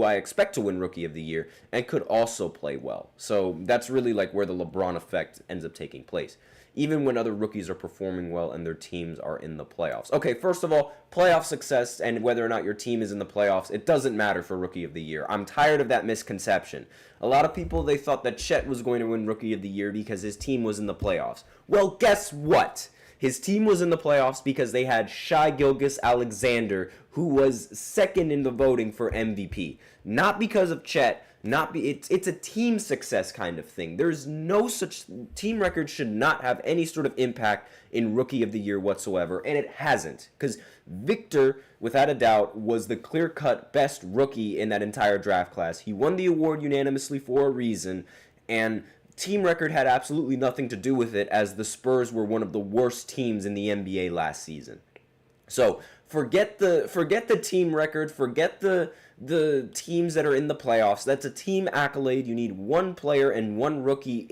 A: I expect to win Rookie of the Year and could also play well. So that's really like where the LeBron effect ends up taking place, even when other rookies are performing well and their teams are in the playoffs. Okay, first of all, playoff success and whether or not your team is in the playoffs, it doesn't matter for Rookie of the Year. I'm tired of that misconception. A lot of people, they thought that Chet was going to win Rookie of the Year because his team was in the playoffs. Well, guess what? His team was in the playoffs because they had Shai Gilgeous-Alexander, who was second in the voting for MVP. Not because of Chet. It's a team success kind of thing. There's no such team record should not have any sort of impact in Rookie of the Year whatsoever, and it hasn't, because Victor, without a doubt, was the clear-cut best rookie in that entire draft class. He won the award unanimously for a reason, and team record had absolutely nothing to do with it, as the Spurs were one of the worst teams in the NBA last season. So forget the team record, forget the teams that are in the playoffs. That's a team accolade. You need one player, and one rookie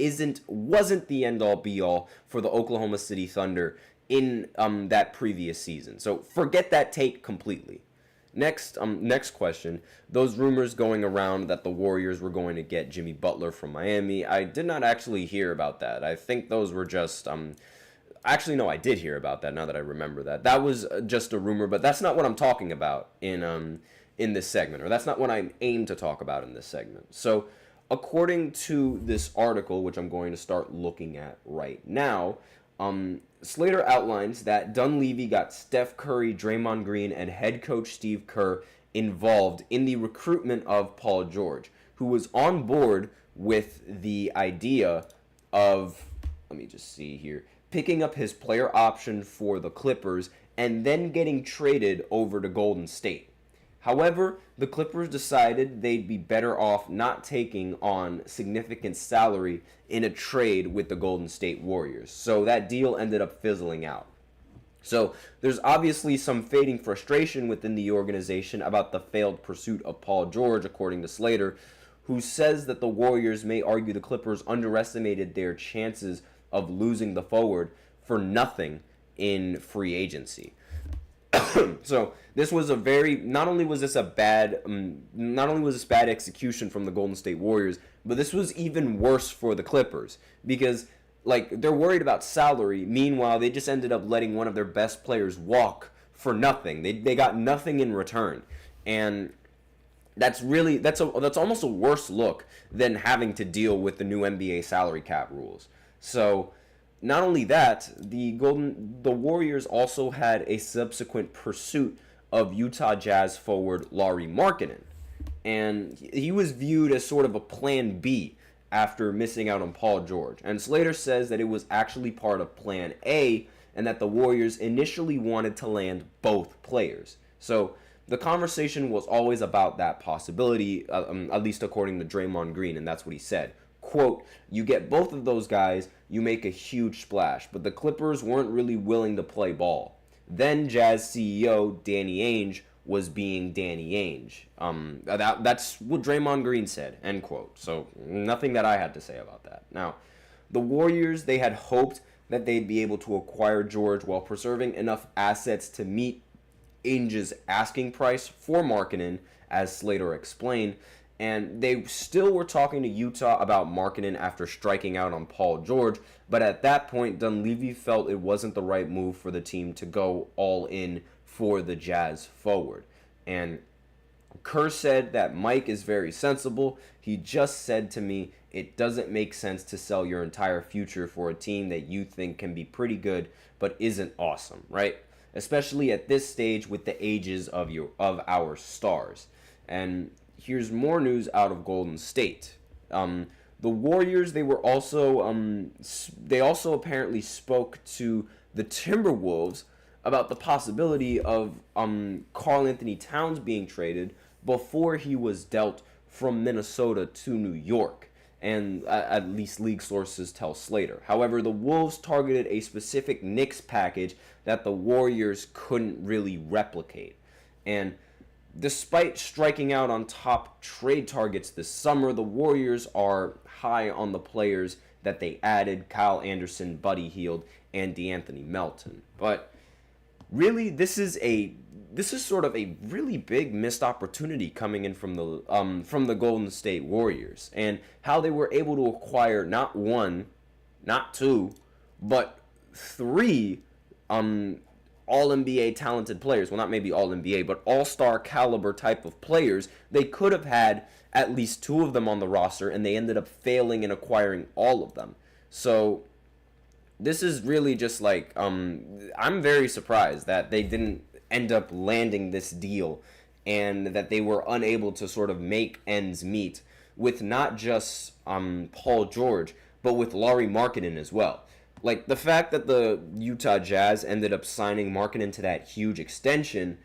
A: wasn't the end all be all for the Oklahoma City Thunder in that previous season. So forget that take completely. Next question. Those rumors going around that the Warriors were going to get Jimmy Butler from Miami, I did not actually hear about that. I think those were just actually, no, I did hear about that now that I remember that. That was just a rumor, but that's not what I'm talking about in this segment, or that's not what I aim to talk about in this segment. So, according to this article, which I'm going to start looking at right now, Slater outlines that Dunleavy got Steph Curry, Draymond Green, and head coach Steve Kerr involved in the recruitment of Paul George, who was on board with the idea of, let me just see here, picking up his player option for the Clippers and then getting traded over to Golden State. However, the Clippers decided they'd be better off not taking on significant salary in a trade with the Golden State Warriors. So that deal ended up fizzling out. So there's obviously some fading frustration within the organization about the failed pursuit of Paul George, according to Slater, who says that the Warriors may argue the Clippers underestimated their chances of losing the forward for nothing in free agency. So this was not only was this bad execution from the Golden State Warriors, but this was even worse for the Clippers, because like, they're worried about salary. Meanwhile, they just ended up letting one of their best players walk for nothing. They got nothing in return. And that's almost a worse look than having to deal with the new NBA salary cap rules. So not only that, the Warriors also had a subsequent pursuit of Utah Jazz forward Lauri Markkanen. And he was viewed as sort of a plan B after missing out on Paul George. And Slater says that it was actually part of plan A and that the Warriors initially wanted to land both players. So the conversation was always about that possibility, at least according to Draymond Green, and that's what he said. Quote, "You get both of those guys, you make a huge splash, but the Clippers weren't really willing to play ball." Then Jazz CEO Danny Ainge was being Danny Ainge. That's what Draymond Green said, end quote. So nothing that I had to say about that. Now, the Warriors, they had hoped that they'd be able to acquire George while preserving enough assets to meet Ainge's asking price for Markkanen, as Slater explained, and they still were talking to Utah about Markkanen after striking out on Paul George, but at that point, Dunleavy felt it wasn't the right move for the team to go all in for the Jazz forward. And Kerr said that Mike is very sensible. He just said to me, "It doesn't make sense to sell your entire future for a team that you think can be pretty good but isn't awesome, right? Especially at this stage with the ages of our stars." And here's more news out of Golden State. The Warriors, they also apparently spoke to the Timberwolves about the possibility of Karl Anthony Towns being traded before he was dealt from Minnesota to New York, and at least league sources tell Slater. However, the Wolves targeted a specific Knicks package that the Warriors couldn't really replicate. And despite striking out on top trade targets this summer, the Warriors are high on the players that they added: Kyle Anderson, Buddy Hield, and DeAnthony Melton. But really, this is sort of a really big missed opportunity coming in from the Golden State Warriors, and how they were able to acquire not one, not two, but three all-NBA talented players. Well, not maybe all-NBA, but all-star caliber type of players. They could have had at least two of them on the roster, and they ended up failing in acquiring all of them. So this is really just like, I'm very surprised that they didn't end up landing this deal, and that they were unable to sort of make ends meet with not just Paul George, but with Lauri Markkanen as well. Like, the fact that the Utah Jazz ended up signing Markkanen to that huge extension,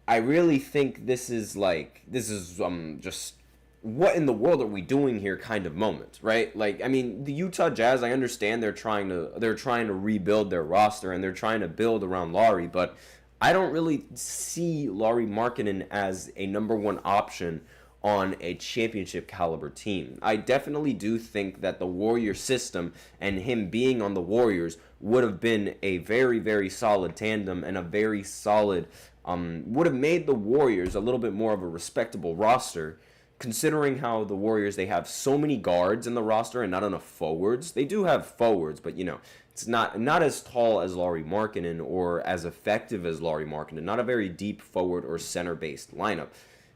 A: I really think this is just what in the world are we doing here kind of moment, right? Like, I mean, the Utah Jazz, I understand they're trying to rebuild their roster and they're trying to build around Lauri, but I don't really see Lauri Markkanen as a number one option on a championship caliber team. I definitely do think that the Warrior system and him being on the Warriors would have been a very, very solid tandem, and a very solid, would have made the Warriors a little bit more of a respectable roster, considering how the Warriors, they have so many guards in the roster and not enough forwards. They do have forwards, but it's not as tall as Lauri Markkanen or as effective as Lauri Markkanen. Not a very deep forward or center-based lineup.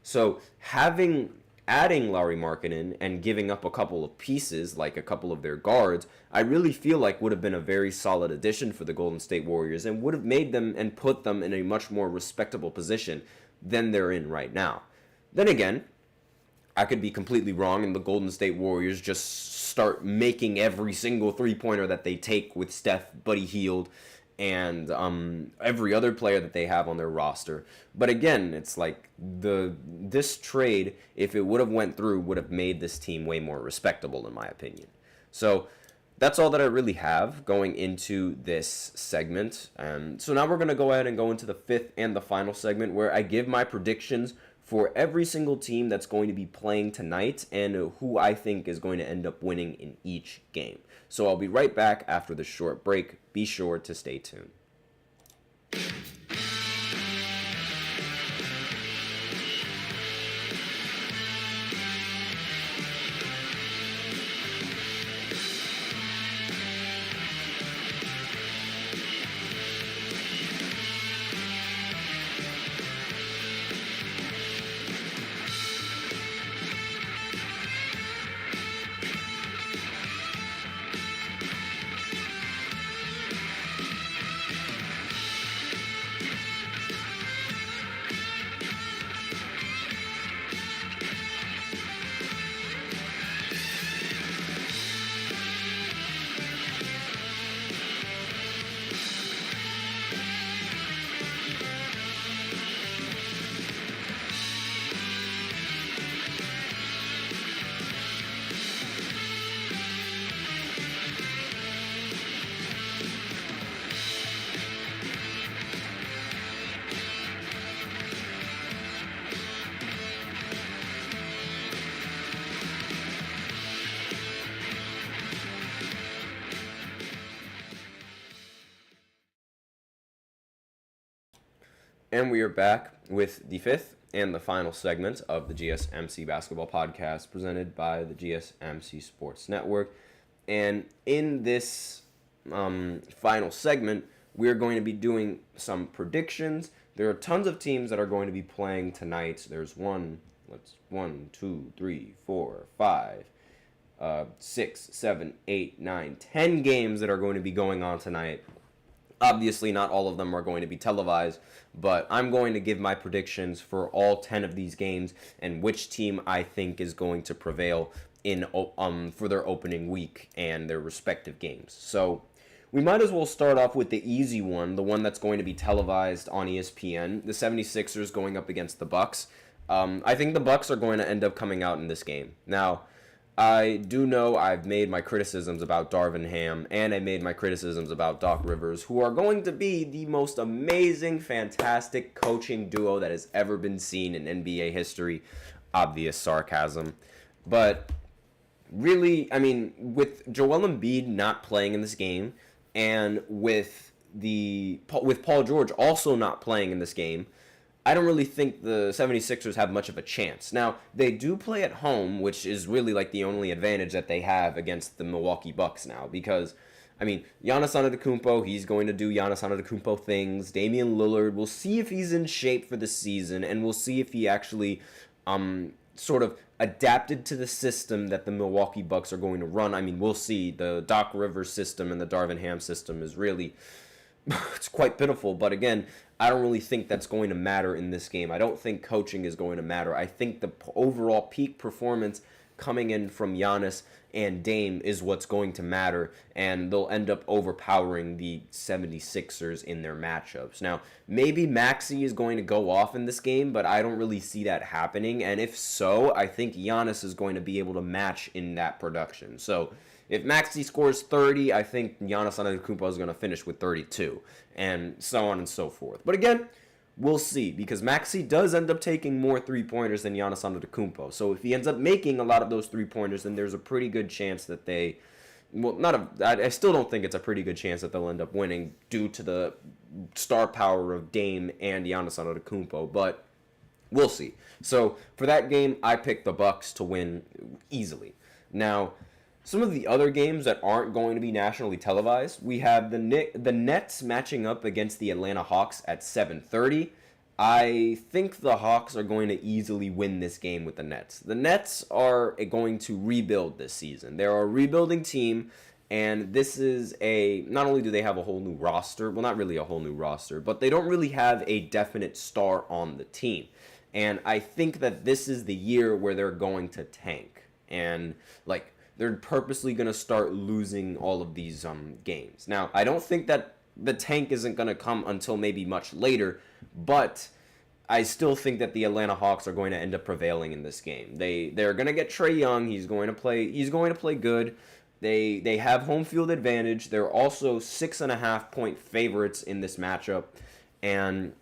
A: So adding Lauri Markkanen and giving up a couple of pieces, like a couple of their guards, I really feel like would have been a very solid addition for the Golden State Warriors, and would have made them and put them in a much more respectable position than they're in right now. Then again, I could be completely wrong, and the Golden State Warriors just start making every single three-pointer that they take with Steph, Buddy Hield, and every other player that they have on their roster. But again, it's like this trade, if it would have went through, would have made this team way more respectable, in my opinion. So that's all that I really have going into this segment. So now we're going to go ahead and go into the fifth and the final segment, where I give my predictions for every single team that's going to be playing tonight and who I think is going to end up winning in each game. So I'll be right back after the short break. Be sure to stay tuned. And we are back with the fifth and the final segment of the GSMC Basketball Podcast presented by the GSMC Sports Network. And in this final segment, we're going to be doing some predictions. There are tons of teams that are going to be playing tonight. There's 6, 7, 8, 9, 10 games that are going to be going on tonight. Obviously, not all of them are going to be televised, but I'm going to give my predictions for all 10 of these games and which team I think is going to prevail in for their opening week and their respective games. So we might as well start off with the easy one, the one that's going to be televised on ESPN, the 76ers going up against the Bucks. I think the Bucks are going to end up coming out in this game. Now, I do know I've made my criticisms about Darvin Ham, and I made my criticisms about Doc Rivers, who are going to be the most amazing, fantastic coaching duo that has ever been seen in NBA history. Obvious sarcasm. But really, I mean, with Joel Embiid not playing in this game, and with Paul George also not playing in this game, I don't really think the 76ers have much of a chance. Now, they do play at home, which is really like the only advantage that they have against the Milwaukee Bucks now. Because, I mean, Giannis Antetokounmpo, he's going to do Giannis Antetokounmpo things. Damian Lillard, we'll see if he's in shape for the season, and we'll see if he actually sort of adapted to the system that the Milwaukee Bucks are going to run. I mean, we'll see. The Doc Rivers system and the Darvin Ham system is really... it's quite pitiful, but again, I don't really think that's going to matter in this game. I don't think coaching is going to matter. I think the overall peak performance coming in from Giannis and Dame is what's going to matter, and they'll end up overpowering the 76ers in their matchups. Now, maybe Maxey is going to go off in this game, but I don't really see that happening, and if so, I think Giannis is going to be able to match in that production. So, if Maxey scores 30, I think Giannis Antetokounmpo is going to finish with 32, and so on and so forth. But again, we'll see, because Maxey does end up taking more three-pointers than Giannis Antetokounmpo. So if he ends up making a lot of those three-pointers, then there's a pretty good chance that they... Well, I still don't think it's a pretty good chance that they'll end up winning due to the star power of Dame and Giannis Antetokounmpo, but we'll see. So for that game, I picked the Bucks to win easily. Now, some of the other games that aren't going to be nationally televised, we have the Nets matching up against the Atlanta Hawks at 7:30. I think the Hawks are going to easily win this game with the Nets. The Nets are going to rebuild this season. They're a rebuilding team, and this is not only do they have a whole new roster, well, not really a whole new roster, but they don't really have a definite star on the team. And I think that this is the year where they're going to tank. And, they're purposely going to start losing all of these games. Now, I don't think that the tank isn't going to come until maybe much later, but I still think that the Atlanta Hawks are going to end up prevailing in this game. They're going to get Trae Young. He's going to play good. They have home field advantage. They're also 6.5-point favorites in this matchup, and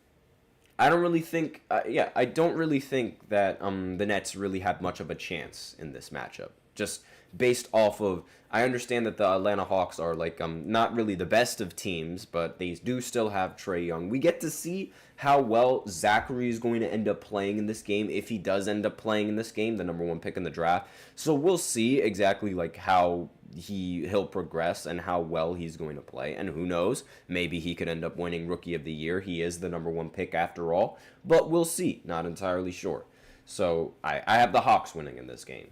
A: I don't really think that the Nets really have much of a chance in this matchup. Just based off of, I understand that the Atlanta Hawks are not really the best of teams, but they do still have Trae Young. We get to see how well Zachary is going to end up playing in this game, if he does end up playing in this game, the number one pick in the draft. So we'll see exactly how he'll progress and how well he's going to play. And who knows, maybe he could end up winning Rookie of the Year. He is the number one pick after all, but we'll see. Not entirely sure. So I have the Hawks winning in this game.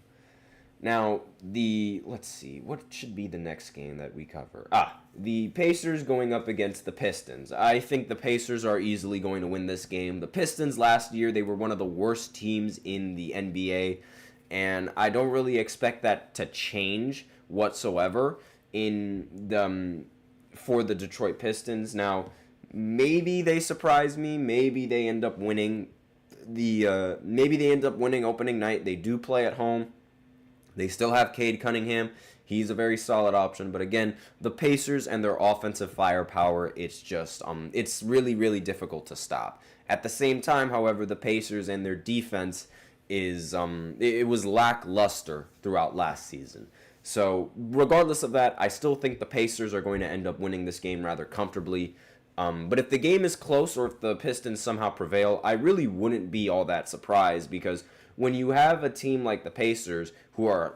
A: Now, let's see, what should be the next game that we cover? The Pacers going up against the Pistons. I think the Pacers are easily going to win this game. The Pistons last year, they were one of the worst teams in the NBA, and I don't really expect that to change whatsoever for the Detroit Pistons. Now, maybe they surprise me. Maybe they end up winning opening night. They do play at home. They still have Cade Cunningham. He's a very solid option. But again, the Pacers and their offensive firepower, it's just, it's really, really difficult to stop. At the same time, however, the Pacers and their defense it was lackluster throughout last season. So regardless of that, I still think the Pacers are going to end up winning this game rather comfortably. But if the game is close or if the Pistons somehow prevail, I really wouldn't be all that surprised, because when you have a team like the Pacers who are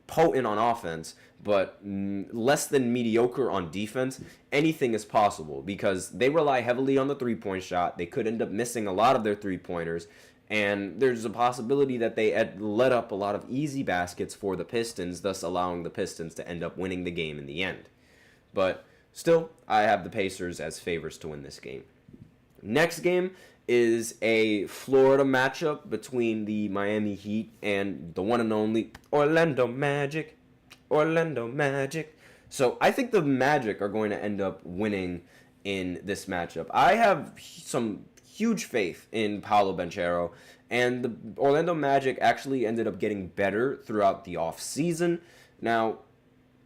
A: potent on offense but less than mediocre on defense, anything is possible because they rely heavily on the three-point shot. They could end up missing a lot of their three-pointers, and there's a possibility that they let up a lot of easy baskets for the Pistons, thus allowing the Pistons to end up winning the game in the end. But still, I have the Pacers as favorites to win this game. Next game is a Florida matchup between the Miami Heat and the one and only Orlando Magic. So I think the Magic are going to end up winning in this matchup. I have some huge faith in Paolo Banchero, and the Orlando Magic actually ended up getting better throughout the offseason. Now,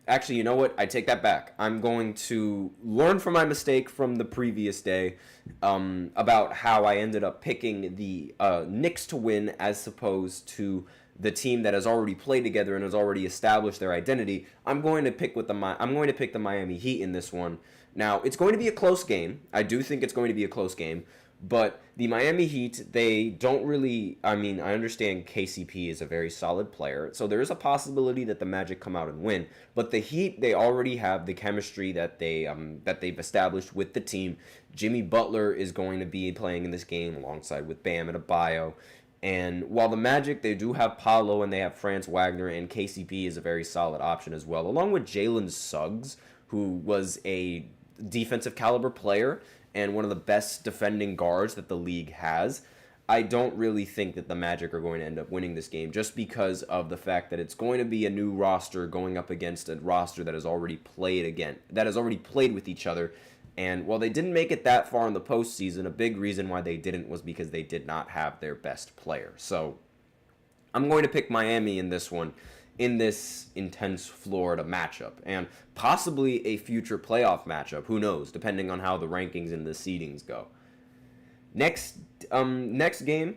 A: actually, you know what? I take that back. I'm going to learn from my mistake from the previous day about how I ended up picking the Knicks to win as opposed to the team that has already played together and has already established their identity. I'm going to pick the Miami Heat in this one. Now, it's going to be a close game. I do think it's going to be a close game. But the Miami Heat, they don't really, I understand KCP is a very solid player, so there is a possibility that the Magic come out and win. But the Heat, they already have the chemistry that they've established with the team. Jimmy Butler is going to be playing in this game alongside with Bam Adebayo. And while the Magic, they do have Paolo and they have Franz Wagner, and KCP is a very solid option as well, along with Jalen Suggs, who was a defensive caliber player and one of the best defending guards that the league has. I don't really think that the Magic are going to end up winning this game just because of the fact that it's going to be a new roster going up against a roster that has already played with each other. And while they didn't make it that far in the postseason, a big reason why they didn't was because they did not have their best player. So I'm going to pick Miami in this one, in this intense Florida matchup, and possibly a future playoff matchup. Who knows, depending on how the rankings and the seedings go. Next game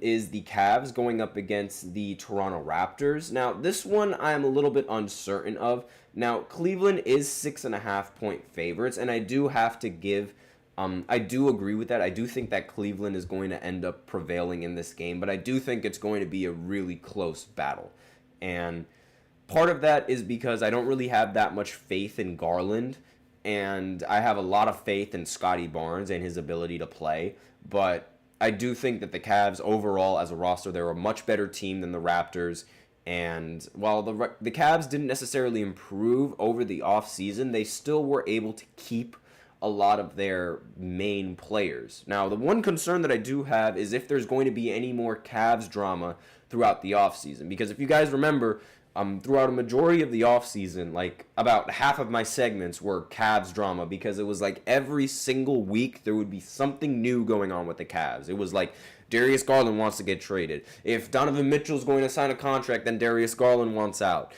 A: is the Cavs going up against the Toronto Raptors. Now, this one I am a little bit uncertain of. Now, Cleveland is 6.5-point favorites, and I do have to give I do agree with that. I do think that Cleveland is going to end up prevailing in this game, but I do think it's going to be a really close battle. And part of that is because I don't really have that much faith in Garland, and I have a lot of faith in Scotty Barnes and his ability to play. But I do think that the Cavs overall as a roster, they're a much better team than the Raptors. And while the Cavs didn't necessarily improve over the offseason, they still were able to keep a lot of their main players. Now, the one concern that I do have is if there's going to be any more Cavs drama throughout the offseason. Because if you guys remember, throughout a majority of the offseason, like about half of my segments were Cavs drama, because it was like every single week there would be something new going on with the Cavs. It was like Darius Garland wants to get traded. If Donovan Mitchell's going to sign a contract, then Darius Garland wants out.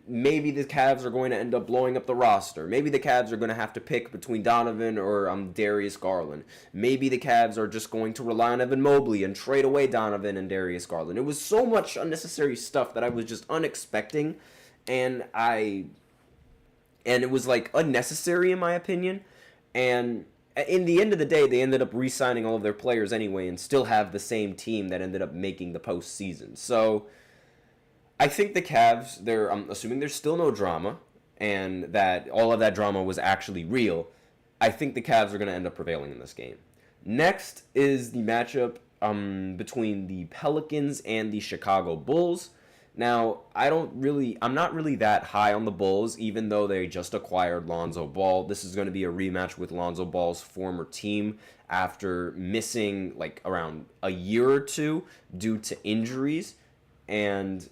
A: Maybe the Cavs are going to end up blowing up the roster. Maybe the Cavs are going to have to pick between Donovan or Darius Garland. Maybe the Cavs are just going to rely on Evan Mobley and trade away Donovan and Darius Garland. It was so much unnecessary stuff that I was just unexpecting, and it was like unnecessary in my opinion. And in the end of the day, they ended up re-signing all of their players anyway and still have the same team that ended up making the postseason. So I think the Cavs, I'm assuming there's still no drama and that all of that drama was actually real. I think the Cavs are going to end up prevailing in this game. Next is the matchup between the Pelicans and the Chicago Bulls. Now, I'm not really that high on the Bulls, even though they just acquired Lonzo Ball. This is going to be a rematch with Lonzo Ball's former team after missing like around a year or two due to injuries. And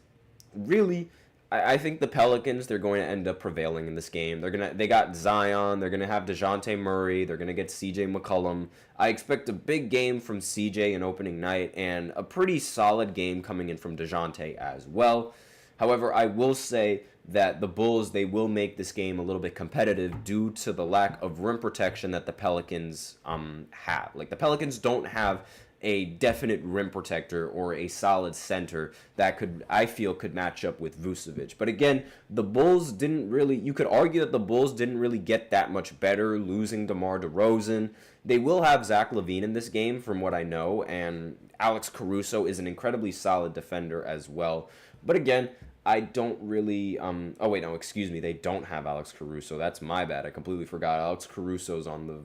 A: really, I think the Pelicans, they're going to end up prevailing in this game. They got Zion, they're going to have DeJounte Murray, they're going to get CJ McCollum. I expect a big game from CJ in opening night and a pretty solid game coming in from DeJounte as well. However, I will say that the Bulls, they will make this game a little bit competitive due to the lack of rim protection that the Pelicans have. Like, the Pelicans don't have a definite rim protector or a solid center that I feel could match up with Vucevic. But again, the Bulls didn't really, you could argue that the Bulls didn't really get that much better losing DeMar DeRozan. They will have Zach LaVine in this game from what I know, and Alex Caruso is an incredibly solid defender as well. But again, I don't really, oh wait, no, excuse me, they don't have Alex Caruso. That's my bad. I completely forgot. Alex Caruso's on the,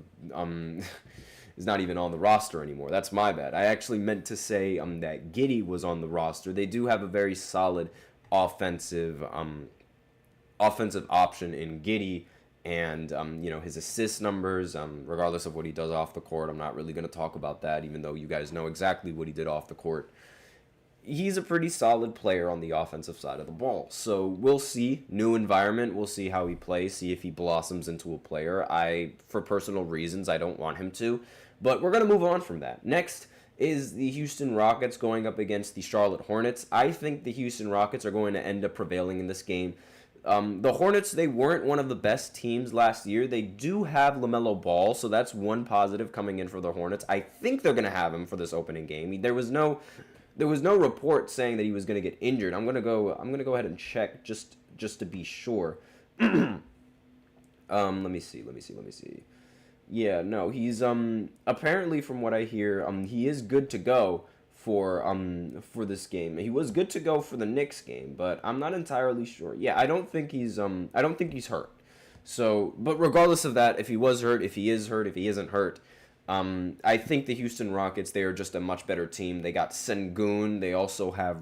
A: is not even on the roster anymore. That's my bad. I actually meant to say that Giddey was on the roster. They do have a very solid offensive option in Giddey, and his assist numbers, regardless of what he does off the court. I'm not really going to talk about that, even though you guys know exactly what he did off the court. He's a pretty solid player on the offensive side of the ball. So we'll see. New environment. We'll see how he plays, see if he blossoms into a player. For personal reasons, I don't want him to. But we're going to move on from that. Next is the Houston Rockets going up against the Charlotte Hornets. I think the Houston Rockets are going to end up prevailing in this game. The Hornets, they weren't one of the best teams last year. They do have LaMelo Ball, so that's one positive coming in for the Hornets. I think they're going to have him for this opening game. There was no report saying that he was going to get injured. I'm going to go ahead and check just to be sure. Let me see. Yeah, no, he's apparently from what I hear, he is good to go for this game. He was good to go for the Knicks game, but I'm not entirely sure. Yeah, I don't think he's hurt. So, but regardless of that, if he was hurt, if he is hurt, if he isn't hurt, I think the Houston Rockets, they are just a much better team. They got Sengun. They also have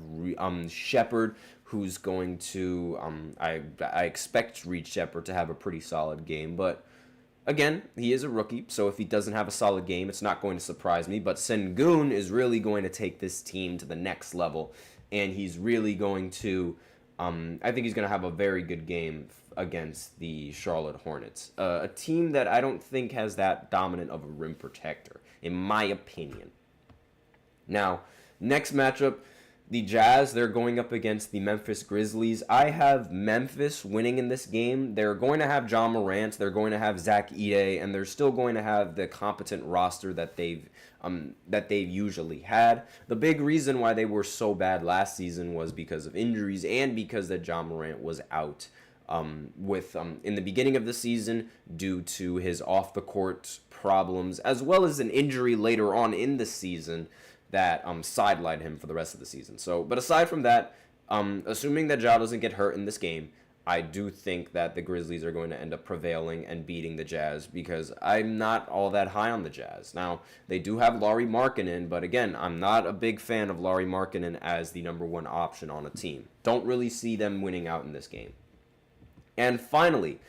A: Shepherd, who's going to, I expect Reed Shepherd to have a pretty solid game. But again, he is a rookie, so if he doesn't have a solid game, it's not going to surprise me. But Sengun is really going to take this team to the next level, and he's really going to, I think he's going to have a very good game against the Charlotte Hornets, a team that I don't think has that dominant of a rim protector, in my opinion. Now, next matchup, the Jazz, they're going up against the Memphis Grizzlies. I have Memphis winning in this game. They're going to have John Morant, they're going to have Zach Edey, and they're still going to have the competent roster that they've usually had. The big reason why they were so bad last season was because of injuries and because that John Morant was out in the beginning of the season due to his off-the-court problems, as well as an injury later on in the season that sidelined him for the rest of the season. So, but aside from that, assuming that Ja doesn't get hurt in this game, I do think that the Grizzlies are going to end up prevailing and beating the Jazz because I'm not all that high on the Jazz. Now, they do have Lauri Markkanen, but again, I'm not a big fan of Lauri Markkanen as the number one option on a team. Don't really see them winning out in this game. And finally,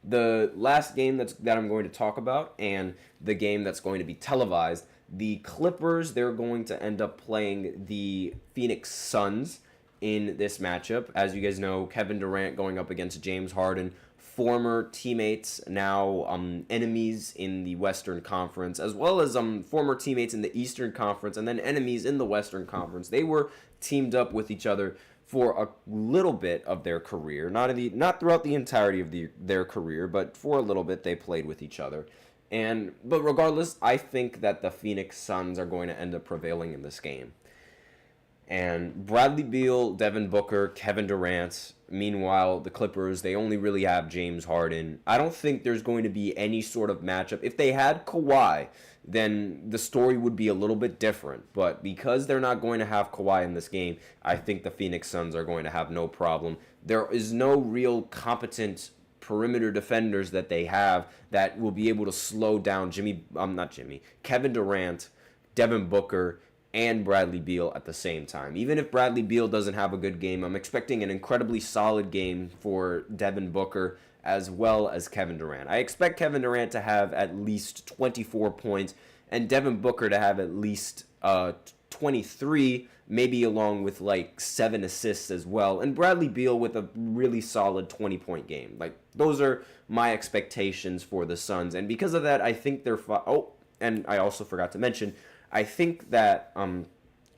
A: the last game that I'm going to talk about, and the game that's going to be televised, the Clippers, they're going to end up playing the Phoenix Suns in this matchup. As you guys know, Kevin Durant going up against James Harden, former teammates, now enemies in the Western Conference, as well as former teammates in the Eastern Conference, and then enemies in the Western Conference. They were teamed up with each other for a little bit of their career, not throughout the entirety of their career, but for a little bit they played with each other. But regardless, I think that the Phoenix Suns are going to end up prevailing in this game. And Bradley Beal, Devin Booker, Kevin Durant, meanwhile, the Clippers, they only really have James Harden. I don't think there's going to be any sort of matchup. If they had Kawhi, then the story would be a little bit different. But because they're not going to have Kawhi in this game, I think the Phoenix Suns are going to have no problem. There is no real competent perimeter defenders that they have that will be able to slow down Kevin Durant, Devin Booker, and Bradley Beal at the same time. Even if Bradley Beal doesn't have a good game, I'm expecting an incredibly solid game for Devin Booker as well as Kevin Durant. I expect Kevin Durant to have at least 24 points and Devin Booker to have at least 23, maybe along with like 7 assists as well, and Bradley Beal with a really solid 20-point game. Like, those are my expectations for the Suns, and because of that, I think they're and I also forgot to mention, I think that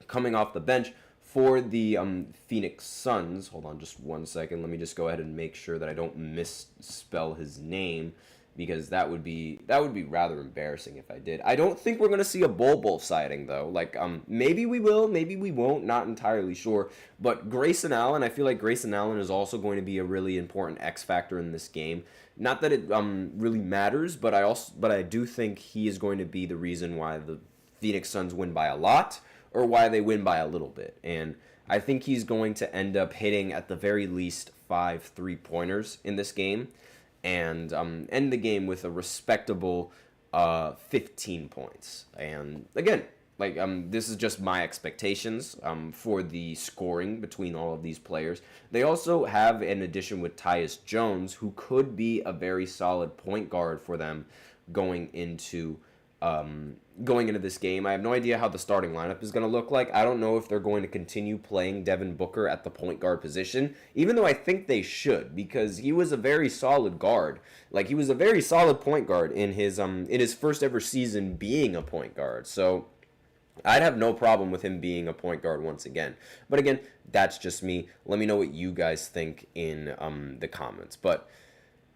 A: coming off the bench for the Phoenix Suns, hold on just one second, let me just go ahead and make sure that I don't misspell his name. because that would be rather embarrassing if I did. I don't think we're going to see a Bol sighting, though. Like, maybe we will, maybe we won't, not entirely sure. But Grayson Allen, I feel like Grayson Allen is also going to be a really important X factor in this game. Not that it really matters, but I do think he is going to be the reason why the Phoenix Suns win by a lot or why they win by a little bit. And I think he's going to end up hitting at the very least 5 3-pointers in this game, and end the game with a respectable 15 points. And again, like this is just my expectations for the scoring between all of these players. They also have an addition with Tyus Jones, who could be a very solid point guard for them going into this game. I have no idea how the starting lineup is going to look like. I don't know if they're going to continue playing Devin Booker at the point guard position, even though I think they should, because he was a very solid guard. Like, he was a very solid point guard in his first ever season being a point guard. So I'd have no problem with him being a point guard once again. But again, that's just me. Let me know what you guys think in the comments. But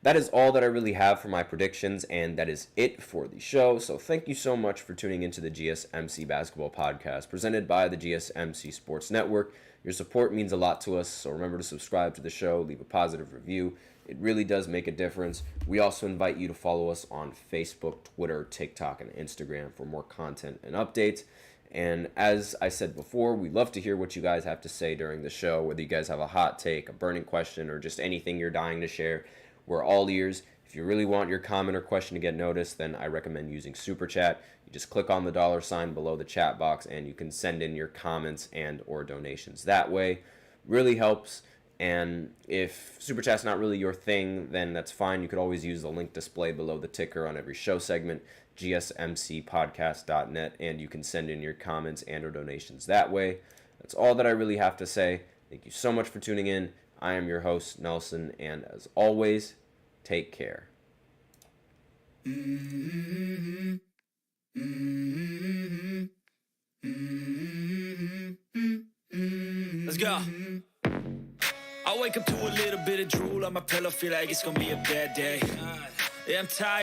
A: that is all that I really have for my predictions, and that is it for the show. So thank you so much for tuning into the GSMC Basketball Podcast, presented by the GSMC Sports Network. Your support means a lot to us, so remember to subscribe to the show, leave a positive review. It really does make a difference. We also invite you to follow us on Facebook, Twitter, TikTok, and Instagram for more content and updates. And as I said before, we love to hear what you guys have to say during the show, whether you guys have a hot take, a burning question, or just anything you're dying to share. We're all ears. If you really want your comment or question to get noticed, then I recommend using Super Chat. You just click on the $sign below the chat box, and you can send in your comments and or donations that way. Really helps. And if Super Chat's not really your thing, then that's fine. You could always use the link displayed below the ticker on every show segment, gsmcpodcast.net, and you can send in your comments and or donations that way. That's all that I really have to say. Thank you so much for tuning in. I am your host, Nelson, and as always, take care.
C: Let's go. I wake up to a little bit of drool on my pillow, feel like it's gonna be a bad day. Yeah, I'm tired.